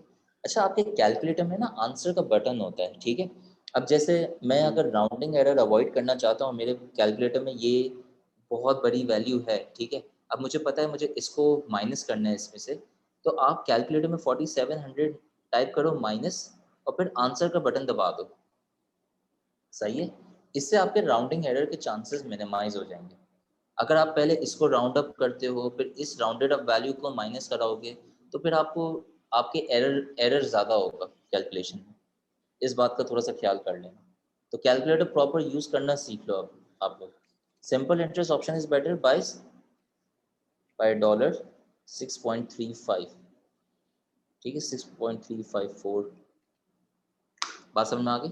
B: अच्छा, आपके कैलकुलेटर में ना आंसर का बटन होता है, ठीक है. अब जैसे मैं अगर राउंडिंग एरर अवॉइड करना चाहता हूँ, मेरे कैलकुलेटर में ये बहुत बड़ी वैल्यू है, ठीक है. अब मुझे पता है मुझे इसको माइनस करना है इसमें से, तो आप कैलकुलेटर में 4700 टाइप करो माइनस, और फिर आंसर का बटन दबा दो. सही है. इससे आपके राउंडिंग एरर के चांसेस मिनिमाइज हो जाएंगे. अगर आप पहले इसको राउंड अप करते हो, फिर इस राउंडेड अप वैल्यू को माइनस कराओगे, तो फिर आपको आपके एरर ज़्यादा होगा कैलकुलेशन में. इस बात का थोड़ा सा ख्याल कर लेना. तो कैलकुलेटर प्रॉपर यूज करना सीख लो आप लोग. Simple interest option is better by $6.35. ठीक है, 6.354. बात समझ में आ गई?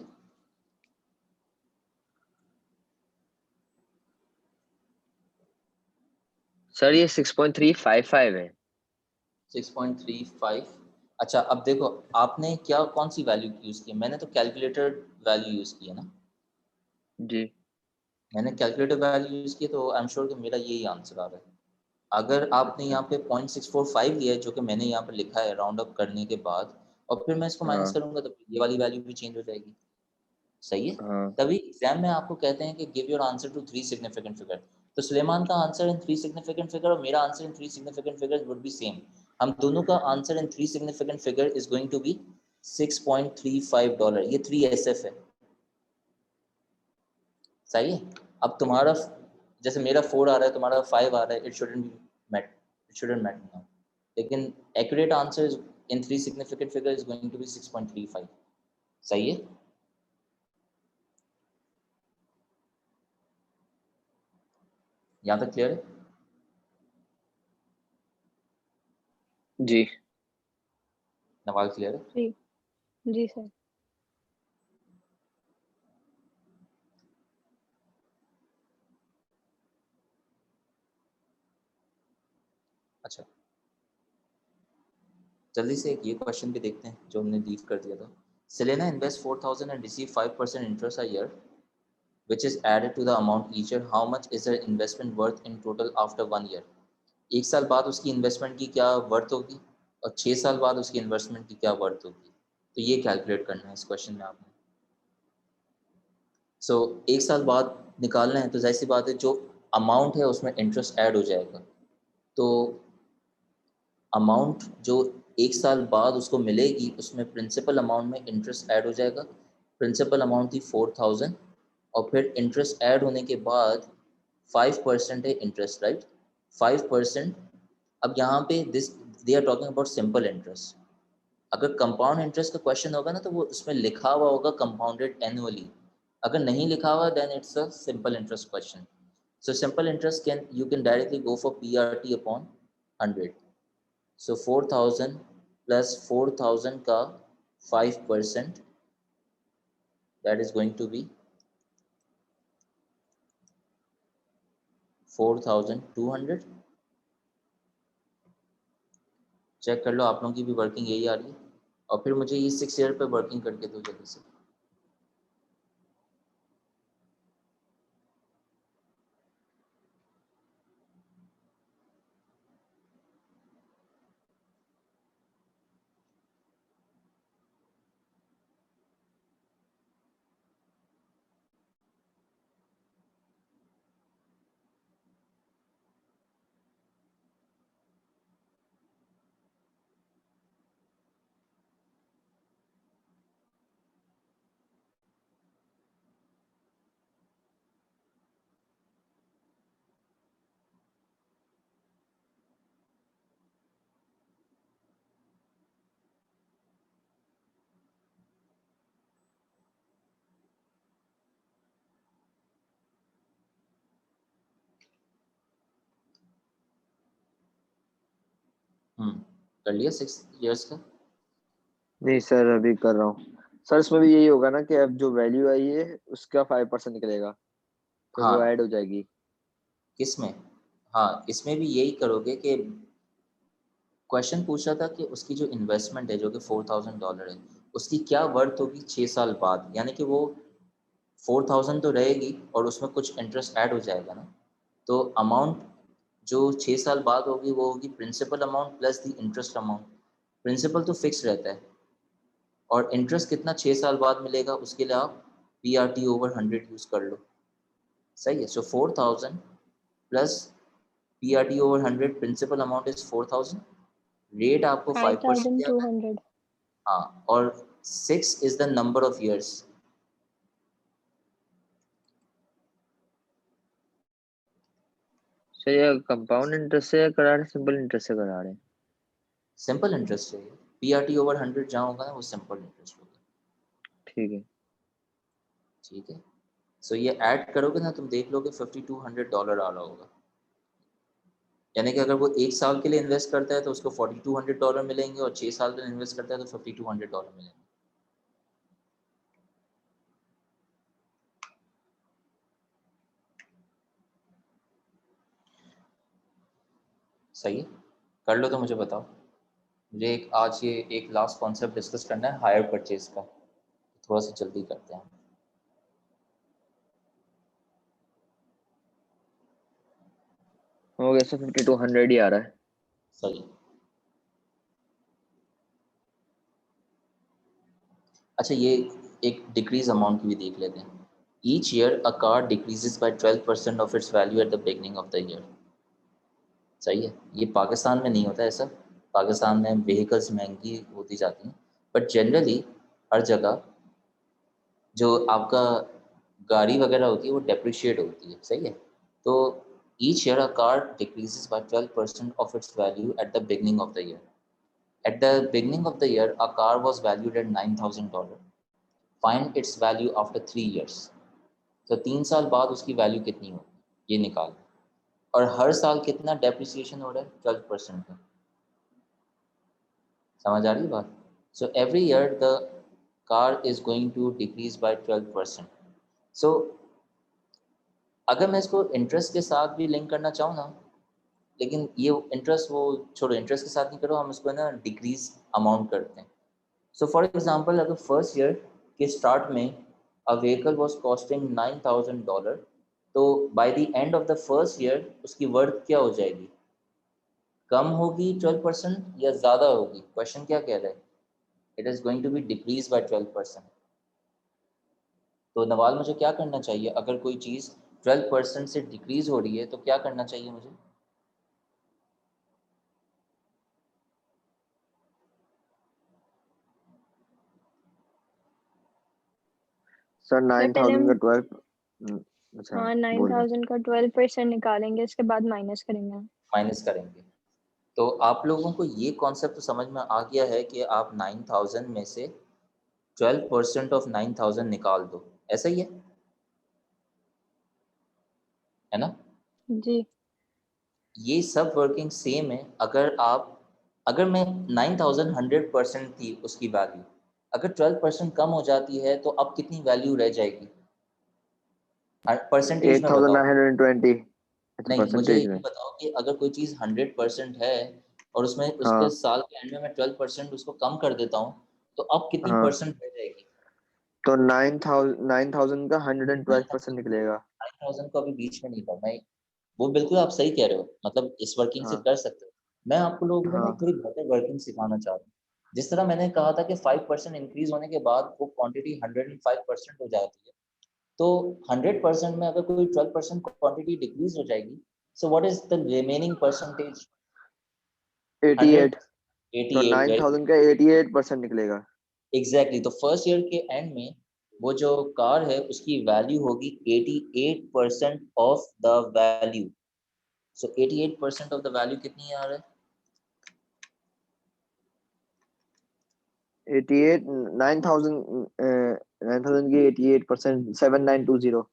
D: सर ये 6.355 है.
B: 6.35. अच्छा, अब देखो आपने क्या कौन सी वैल्यू यूज की? मैंने तो कैलकुलेटर वैल्यू यूज की है ना.
D: जी.
B: मैंने कैलकुलेटर वैल्यू यूज की, तो आई एम श्योर कि मेरा यही आंसर आ रहा है. अगर आपने यहाँ पे 0.645 लिया है, जो कि मैंने यहाँ पे लिखा है राउंड अप करने के बाद, और फिर मैं इसको माइनस करूंगा, तो ये वाली वैल्यू भी चेंज हो जाएगी. सही है. तभी एग्जाम में आपको कहते हैं कि give your answer to 3 significant figure. तो सुलेमान का आंसर इन 3 सिग्निफिकेंट फिगर और मेरा answer in 3 significant figure would be same. हम दोनों का answer in 3 significant figure is going to be $6.35. ये 3 SF है. सही है. अब तुम्हारा जैसे मेरा 4 आ रहा है, तुम्हारा 5 आ रहा है, इट शुडंट मैटर नाउ, लेकिन accurate answer in 3 significant figure is going to be 6.35. सही है? यहाँ तक क्लियर है?
D: जी
B: नवाल क्लियर है?
C: जी जी सर।
B: अच्छा, जल्दी से एक ये क्वेश्चन भी देखते हैं जो हमने लीव कर दिया था. Selena invest 4,000 and receive 5% interest a year, which is added to the amount each year. How much is her investment worth in total after 1 year? एक साल बाद उसकी इन्वेस्टमेंट की क्या वर्थ होगी और 6 साल बाद उसकी इन्वेस्टमेंट की क्या वर्थ होगी, तो ये कैलकुलेट करना है इस क्वेश्चन में आपने. सो एक साल बाद निकालना है तो जाहिर सी बात है जो अमाउंट है उसमें इंटरेस्ट ऐड हो जाएगा. तो अमाउंट जो एक साल बाद उसको मिलेगी उसमें प्रिंसिपल अमाउंट में इंटरेस्ट ऐड हो जाएगा. प्रिंसिपल अमाउंट थी 4,000 और फिर इंटरेस्ट ऐड होने के बाद 5% है इंटरेस्ट, राइट? 5%. अब यहाँ पे this they are talking about simple interest. अगर कंपाउंड इंटरेस्ट का क्वेश्चन होगा ना तो वो उसमें लिखा हुआ होगा कंपाउंडेड एनुअली. अगर नहीं लिखा हुआ then it's a simple interest question. So simple interest can you can directly go for PRT upon 100. So 4,000 plus 4,000 का 5%, that is going to be 4,200. Check कर लो आप लोगों की भी वर्किंग यही आ रही है. और फिर मुझे ये 6 ईयर पे वर्किंग करके दो जल्दी से. कर लिया 6 ईयर्स का?
A: नहीं सर, अभी कर रहा हूँ सर. इसमें भी यही होगा ना कि अब जो वैल्यू आई है उसका 5% निकलेगा, फिर वो
B: हाँ.
A: ऐड हो जाएगी.
B: किसमें? हाँ, इसमें भी यही करोगे कि क्वेश्चन पूछ रहा था कि उसकी जो इन्वेस्टमेंट है जो कि $4,000 है उसकी क्या वर्थ होगी 6 साल बाद. यानी कि वो 4,000 तो रहेगी और उसमें कुछ इंटरेस्ट ऐड हो जाएगा ना. तो अमाउंट जो 6 साल बाद होगी वो होगी principal amount plus the interest amount. Principal तो फिक्स रहता है और इंटरेस्ट कितना 6 साल बाद मिलेगा उसके लिए आप PRT ओवर 100 यूज़ कर लो. सही है. So 4,000 plus PRT over 100, principal amount is 4,000, rate आपको 5% दिया है.
C: 5,200.
B: हाँ, और 6 is the number of years.
D: Sir ये कंपाउंड इंटरेस्ट से करा रहे, सिंपल इंटरेस्ट से करा रहे हैं?
B: सिंपल इंटरेस्ट चाहिए. PRT ओवर 100 जहाँ होगा ना वो सिंपल इंटरेस्ट होगा.
D: ठीक है.
B: ठीक है. सो ये ऐड करोगे ना तुम देख लोगे $5,200 आ रहा होगा. यानी कि अगर वो एक साल के लिए इन्वेस्ट करता है तो उसको $4,200 मिलेंगे और 6 साल के लिए इन्वेस्ट करता है तो $5,200 मिलेंगे. सही है. कर लो तो मुझे बताओ. मुझे आज ये एक लास्ट कॉन्सेप्ट डिस्कस करना है हायर परचेज का. थोड़ा सा जल्दी करते हैं.
D: हो गया सर, 5,200 ही आ रहा है.
B: सही. अच्छा, ये एक डिक्रीज अमाउंट की भी देख लेते हैं. Each year a car decreases by 12% of its value at the beginning of the year. सही है. ये पाकिस्तान में नहीं होता ऐसा. पाकिस्तान में व्हीकल्स महंगी होती जाती हैं बट जनरली हर जगह जो आपका गाड़ी वगैरह होती है वो डेप्रिशिएट होती है. सही है. तो each year a car decreases by 12% of its value at the beginning of the year. At the beginning of the year, a car was valued at $9,000. Find its value after 3 years. तो 3 साल बाद उसकी value कितनी हो ये निकाल, और हर साल कितना डेप्रिसिएशन हो रहा है 12% का। समझ आ रही है बात? So every year the car is going to decrease by 12%। So अगर मैं इसको इंटरेस्ट के साथ भी लिंक करना चाहूँ ना, लेकिन ये इंटरेस्ट वो छोड़ो, इंटरेस्ट के साथ नहीं करो, हम इसको ना डिक्रीज अमाउंट करते हैं। सो फॉर एग्जांपल अगर फर्स्ट ईयर के स्टार्ट में अ व्हीकल वाज कॉस्टिंग $9,000, तो by the end of the first year उसकी वर्थ क्या हो जाएगी? कम होगी 12% या ज़्यादा होगी? क्वेश्चन क्या कह रहा है? It is going to be decrease by 12%। तो नवाल मुझे क्या करना चाहिए? अगर कोई चीज़ 12% से डिक्रीज हो रही है तो क्या करना चाहिए मुझे?
A: सर
C: पहले
A: 9,000
C: हम
A: का 12। अच्छा
C: हाँ
A: बोलिए।
C: 9,000 का 12% निकालेंगे, इसके बाद माइनस करेंगे।
B: माइनस करेंगे। तो आप लोगों को ये कॉन्सेप्ट तो समझ में आ गया है कि आप 9,000 में से 12% ऑफ 9,000 निकाल दो, ऐसा ही है ना?
C: जी
B: ये सब वर्किंग सेम है। अगर मैं 9,000 100% थी उसकी वैल्यू, अगर 12% कम हो जाती है तो अब कितनी वैल्यू रह जाएगी परसेंटेज में? बताओ।
A: 8,920। अच्छा
B: नहीं, मुझे
A: परसेंटेज
B: ये
A: में।
B: बताओ कि अगर कोई चीज़ 100% है और उसमें उसके
A: हाँ
B: साल के एंड में मैं 12% उसको कम कर देता हूँ, तो अब कितनी
A: हाँ,
B: परसेंट रह जाएगी?
A: तो 9,000 का 112% निकलेगा।
B: 9,000 को अभी बीच में नहीं था मैं, वो बिल्कुल आप सही कह रहे हो, मतलब इस वर्किंग से
A: हाँ
B: कर सकते हो। मैं आपको लोगों को ना
A: हाँ
B: थोड़ी बेटर वर्किंग सिखाना चाह रहा हूँ। जिस तरह मैंने कहा था कि 5% इंक्रीज होने के बाद वो क्वांटिटी 105% हो जाती है, तो 100% में अगर कोई 12% क्वांटिटी डिक्रीज हो जाएगी, so what is the remaining percentage? 100,
A: 88। तो
B: 88, वेरी
A: 9,000 का 88% निकलेगा।
B: एग्जैक्टली। तो फर्स्ट ईयर के एंड में वो जो कार है उसकी वैल्यू होगी 88% of the value. So 88% of the value कितनी आ रहा है?
A: 88, 9,000 की 88%, 7,920।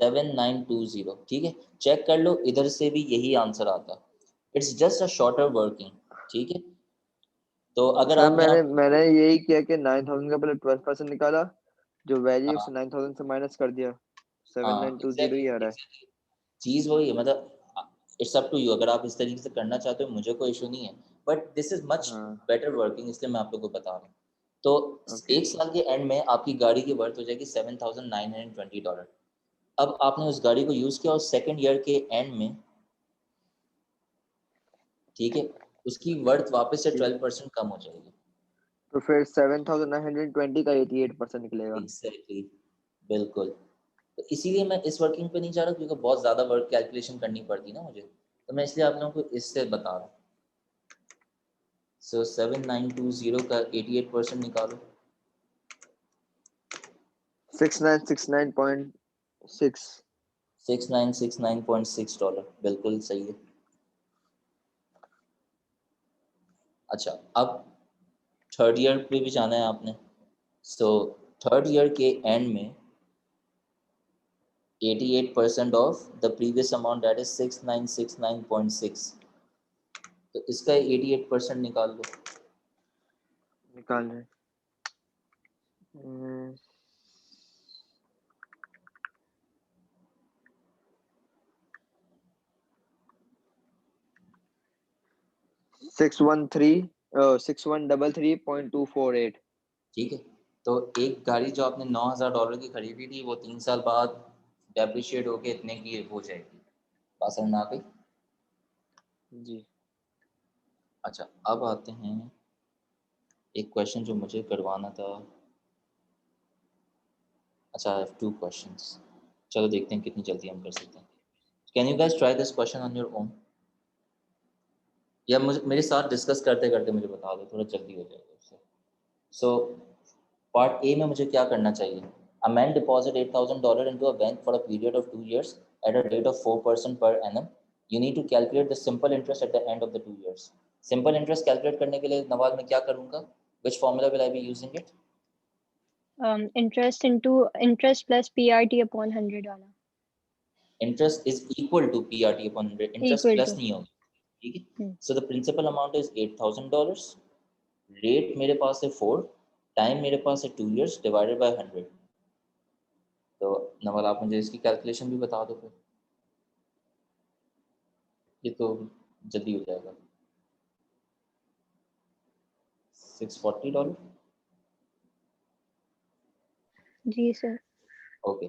B: 7920। ठीक है, चेक कर लो, इधर से भी यही आंसर आता। It's just a shorter working. ठीक है, तो अगर
A: सर
B: आप यहाँ
A: मैंने यही किया कि 9,000 का पहले 12% निकाला, जो वैल्यू
B: हाँ
A: उसे 9,000 से माइनस कर दिया, सेवन
B: हाँ
A: नाइन टू जीरो
B: एग्जैक्टली
A: ही आ रहा है।
B: एग्जैक्टली, चीज़ वही है। मतलब इट्स अप टू यू, अगर आप इस तरीके से करना चाहते हो मुझे कोई इशू नहीं है, बट दिस इज मच
A: हाँ
B: बेटर वर्किंग, इसलिए मैं आप लोगों को बता रहा हूँ। तो
A: ओके।
B: एक साल के एंड में आपकी गाड़ी की वर्थ हो जाएगी $7,920। अब आपने उस गाड़ी को यूज़ किया और सेकेंड ईयर के एंड में, ठीक है, उसकी वर्थ वापस से
A: ठीक,
B: 12% कम हो जाएगी।
A: तो फिर 7,920 का 88% निकलेगा।
B: एग्जैक्टली, बिल्कुल। तो इसीलिए मैं इस वर्किंग पे नहीं जा रहा, क्योंकि बहुत ज़्यादा वर्क कैलकुलेशन करनी पड़ती ना मुझे, तो मैं इसलिए आप लोगों को इससे बता रहा हूँ। सो 7,920 का 88% निकालो।
A: 6,969.6।
B: $6,969.6, बिल्कुल सही है। अच्छा, अब थर्ड ईयर पे भी जाना है आपने। सो थर्ड ईयर के एंड में 88% of the previous amount, that is 6,969.6, तो इसका 88% निकाल लो।
A: निकाल रहे। हम्म, 6,133.248।
B: ठीक है, तो एक गाड़ी जो आपने $9,000 की खरीदी थी, वो 3 साल बाद डेप्रिशिएट होके इतने की हो जाएगी। बात समझ में आ गई?
A: जी
B: अच्छा, अब आते हैं एक क्वेश्चन जो मुझे करवाना था। अच्छा, आई हैव 2 क्वेश्चंस। चलो देखते हैं कितनी जल्दी हम कर सकते हैं। Can you guys try this question on your own, या मुझे मेरे साथ डिस्कस करते करते मुझे बता दो, थोड़ा जल्दी हो जाएगा उससे। सो पार्ट ए में मुझे क्या करना चाहिए? A man deposit $8,000 into a bank for a period of 2 years at a rate of 4% per annum, you need to calculate the simple interest at the end of the 2 years. Simple interest calculate करने के लिए नवाज मैं क्या करूँगा? Which formula will I be using it?
C: Interest plus PRT upon 100 वाला.
B: Interest is equal to PRT upon 100. Interest
C: Equal
B: plus
C: to.
B: नहीं होगा, ठीक है? So the principal amount is $8,000. Rate मेरे पास है 4, time मेरे पास है 2 years divided by 100. तो नवल आप मुझे इसकी कैलकुलेशन भी बता दो फिर, ये तो जल्दी हो जाएगा। $640।
C: जी sir.
B: Okay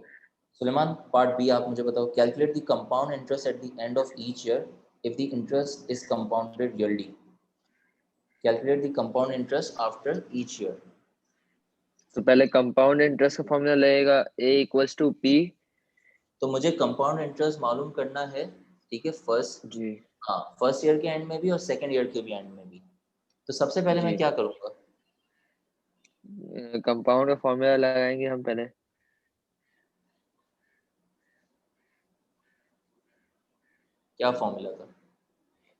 B: Suleman, part B आप मुझे बताओ, calculate the compound interest at the end of each year if the interest is compounded yearly. Calculate the compound interest after each year.
A: तो पहले कंपाउंड इंटरेस्ट का फॉर्मूला लगेगा A इक्वल्स टू P।
B: तो मुझे compound interest मालूम करना है, ठीक है, फर्स्ट ईयर के एंड में भी और सेकंड ईयर के भी एंड में भी। तो सबसे पहले मैं क्या करूँगा?
A: कंपाउंड का फॉर्मूला लगाएंगे हम पहले।
B: क्या फॉर्मूला था?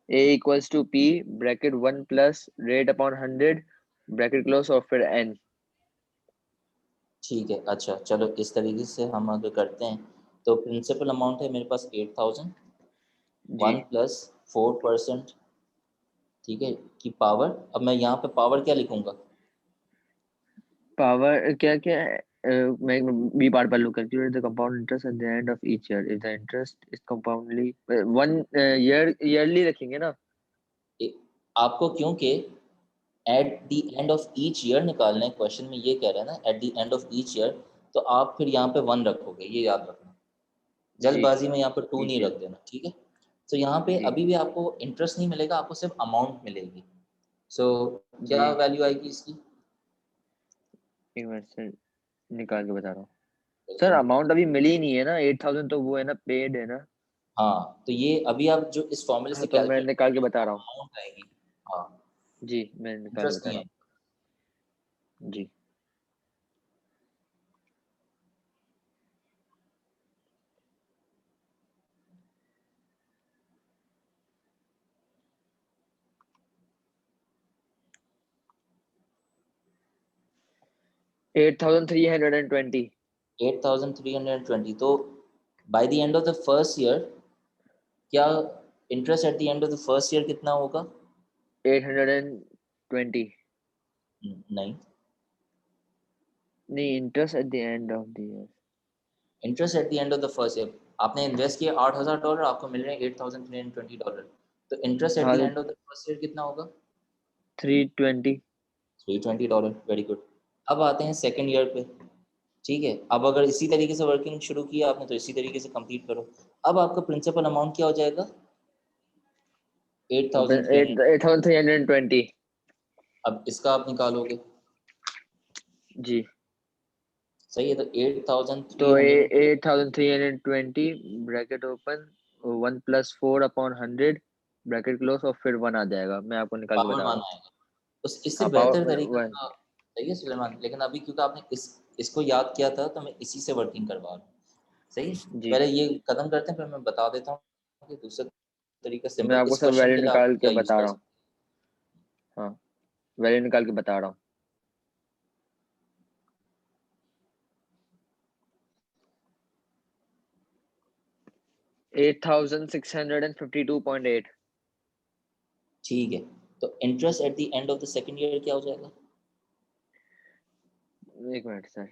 A: A equals to P bracket 1 plus rate upon 100 bracket close और फिर n।
B: ठीक है, अच्छा चलो इस तरीके से हम अगर करते हैं तो प्रिंसिपल अमाउंट है मेरे पास 8,000, 1 प्लस 4%, ठीक है, की पावर। अब मैं यहाँ पे पावर क्या लिखूंगा?
A: पावर क्या क्या है? मैं बी पार्ट पर लूँ। Calculate the compound interest at the end of each year if the interest is compoundly 1 yearly रखेंगे ना
B: आपको, क्योंकि at the end of each year निकालना है, क्वेश्चन में ये कह रहा है ना at the end of each year, तो आप फिर यहाँ पे 1 रखोगे, ये याद रखना। जल्दबाजी में यहाँ पे 2 नहीं रख देना, ठीक है? तो यहाँ पे अभी भी आपको इंटरेस्ट नहीं मिलेगा, आपको सिर्फ अमाउंट मिलेगी। सो क्या वैल्यू आएगी इसकी?
A: एक मिनट से निकाल के बता रहा हूँ सर। अमाउंट अभी मिली नहीं है ना, 8,000 तो वो है ना, पेड है ना।
B: हाँ तो ये अभी आप जो इस फॉर्मूले से
A: तो मैं निकाल के बता रहा हूँ।
B: अमाउंट आएगी। हाँ
A: जी मैं निकाल के
B: इंटरेस्ट
A: बता
B: नहीं
A: रहा
B: है।
A: हूँ जी। $8,320।
B: 8,320। तो by the end of the first year क्या interest at the end of the first year कितना होगा?
A: 820।
B: नहीं,
A: interest at the end of the year.
B: Interest at the end of the first year आपने इन्वेस्ट किया $8,000, आपको मिल रहे हैं $8,320। तो interest at the end of the first year कितना होगा?
A: 320।
B: $320। Very good. अब आते हैं सेकेंड ईयर पे, ठीक है? अब अगर इसी तरीके से वर्किंग शुरू किया आपने तो इसी तरीके से कंप्लीट करो। अब आपका प्रिंसिपल अमाउंट क्या हो जाएगा?
A: 8,320।
B: अब इसका आप निकालोगे,
A: जी।
B: सही है? तो
A: तो
B: 8,300
A: 8,320 bracket open 1 plus 4 upon 100 bracket close और फिर 1 आ जाएगा। मैं आपको निकाल के
B: पावर
A: बता रहा
B: 1
A: हूँ।
B: आएगा। उस इससे
A: हाँ
B: बेहतर
A: पावर
B: तरीका
A: 1।
B: सही है सुलेमान, लेकिन अभी क्योंकि आपने इसको याद किया था तो मैं इसी से वर्किंग करवा रहा हूँ। सही है?
A: जी
B: पहले ये खत्म करते हैं फिर मैं बता देता हूँ कि दूसरा तरीका
A: मैं
B: सिंपल
A: आपको
B: इस
A: सब
B: क्वेश्चन
A: वैल्यू
B: के लिए आप
A: निकाल के
B: क्या यूज
A: बता
B: कर
A: रहा हूँ।
B: सकते
A: हाँ वैल्यू निकाल के बता रहा हूँ। $8,652.8।
B: ठीक है, तो interest at the end of the second year क्या हो जाएगा?
A: एक मिनट सर।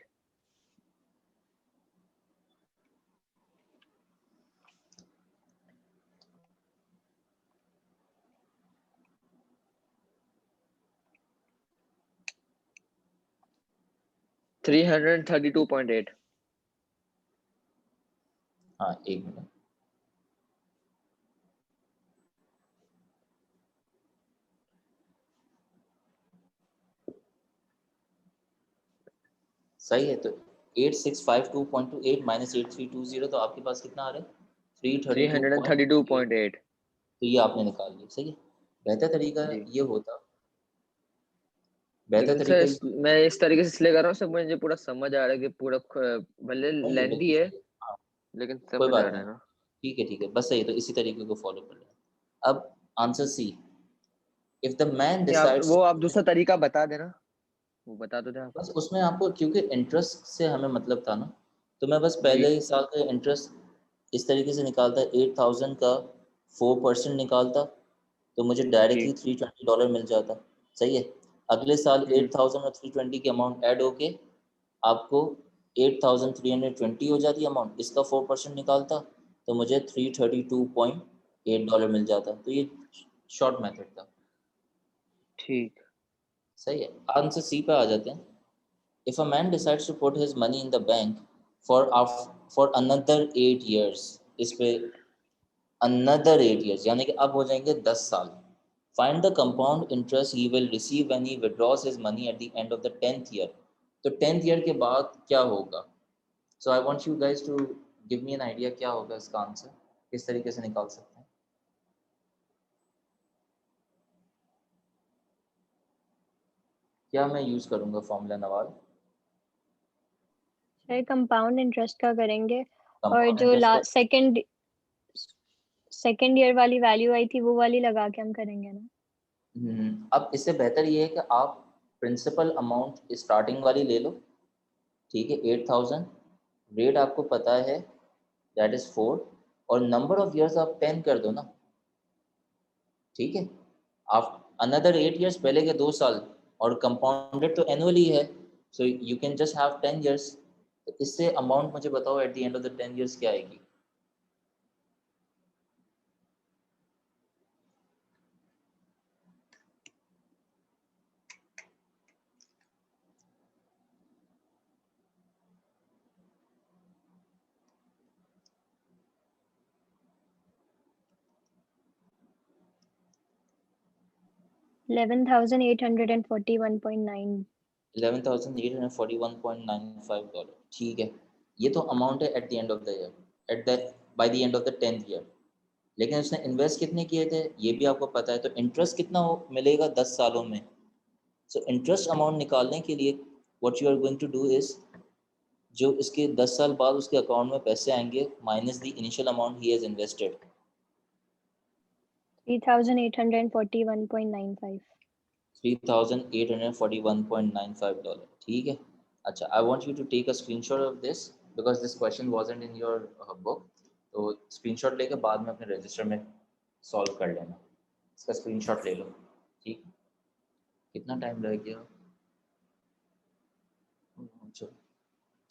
A: $332.8।
B: हाँ एक मिनट, सही है। तो 8652.28 माइनस 8320, तो आपके पास कितना आ रहा है? 332.8।
A: 332.8।
B: तो ये आपने निकाल लिया, सही है। बेहतर तरीका
A: जी
B: ये होता, बेहतर
A: लेकिन
B: तरीका
A: सर मैं इस तरीके से इसलिए कर रहा हूँ सर, मुझे पूरा समझ आ रहा है कि पूरा भले
B: सही है,
A: लेंदी
B: बिल्कुल
A: है
B: सही है। हाँ
A: लेकिन
B: कोई
A: समझ आ
B: बात
A: रहा
B: नहीं,
A: है ना।
B: ठीक है, बस सही है, तो इसी तरीके को फॉलो कर लें। अब answer C, if the man decides,
A: वो आप दूसरा तरीका बता देना, वो बता दो आप।
B: बस उसमें आपको क्योंकि इंटरेस्ट से हमें मतलब था ना, तो मैं बस
A: जी
B: पहले ही साल का इंटरेस्ट इस तरीके से निकालता, 8000 का 4% निकालता, तो मुझे डायरेक्टली
A: जी
B: $320 मिल जाता। सही है। अगले साल 8000 और 320 की अमाउंट ऐड होके आपको 8320 हो जाती अमाउंट, इसका 4% निकालता, तो मुझे $332.8 मिल जाता। तो ये शॉर्ट मेथड था।
A: ठीक।
B: सही है। आंसर सी पे आ जाते हैं। If a man decides to put his money in the bank for another 8 years, इस पे another 8 years यानी कि अब हो जाएंगे 10 साल। Find the compound interest he will receive when he withdraws his money at the end of the 10th year. तो 10th year के बाद क्या होगा? So I want you guys to give me an idea क्या होगा इसका answer, किस तरीके से निकाल सकते हैं? क्या मैं यूज करूंगा फॉर्मूला नवाल?
C: कंपाउंड इंटरेस्ट का करेंगे, और
B: कंपाउंड
C: जो
B: इंटरेस्ट का।
C: लास्ट सेकेंड ईयर वाली वैल्यू आई थी वो वाली लगा के हम करेंगे ना।
B: अब इससे बेहतर ये है कि आप प्रिंसिपल अमाउंट स्टार्टिंग वाली ले लो। ठीक है, 8000, रेट आपको पता है दैट इज 4, और नंबर ऑफ ईयर्स आप 10 कर दो ना। ठीक है, आप अनदर 8 years पहले के 2 साल, और कंपाउंडेड तो एनुअली है, so you can just have 10 years। तो इससे अमाउंट मुझे बताओ eight the end of the 10 years क्या आएगी?
C: $11,841.9।
B: $11,841.95। ठीक है, ये तो अमाउंट है eight the end of the year, at the by the end of the 10th year. लेकिन उसने इन्वेस्ट कितने किए थे ये भी आपको पता है, तो इंटरेस्ट कितना मिलेगा 10 सालों में। सो इंटरेस्ट अमाउंट निकालने के लिए what you are going to do is, जो इसके 10 साल बाद उसके अकाउंट में पैसे आएंगे minus the initial amount he has invested,
C: 3,841.95।
B: $3,841.95। ठीक है। अच्छा, I want you to take a screenshot of this because this question wasn't in your book. तो स्क्रीनशॉट लेके बाद में अपने रजिस्टर में सॉल्व कर लेना। इसका स्क्रीनशॉट ले लो। ठीक, कितना टाइम लग गया? चलो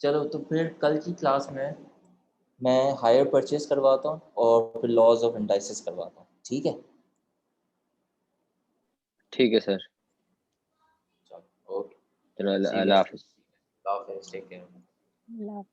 B: चलो, तो फिर कल की क्लास में मैं हायर परचेज करवाता हूँ और फिर लॉज ऑफ इंडाइसिस करवाता हूँ। ठीक है,
A: ठीक है सर।
B: चलो ओके,
A: चलो
B: सी यू
A: अल्लाह
B: गाइस,
A: हाफिज़।
B: Law of take care.
C: Love.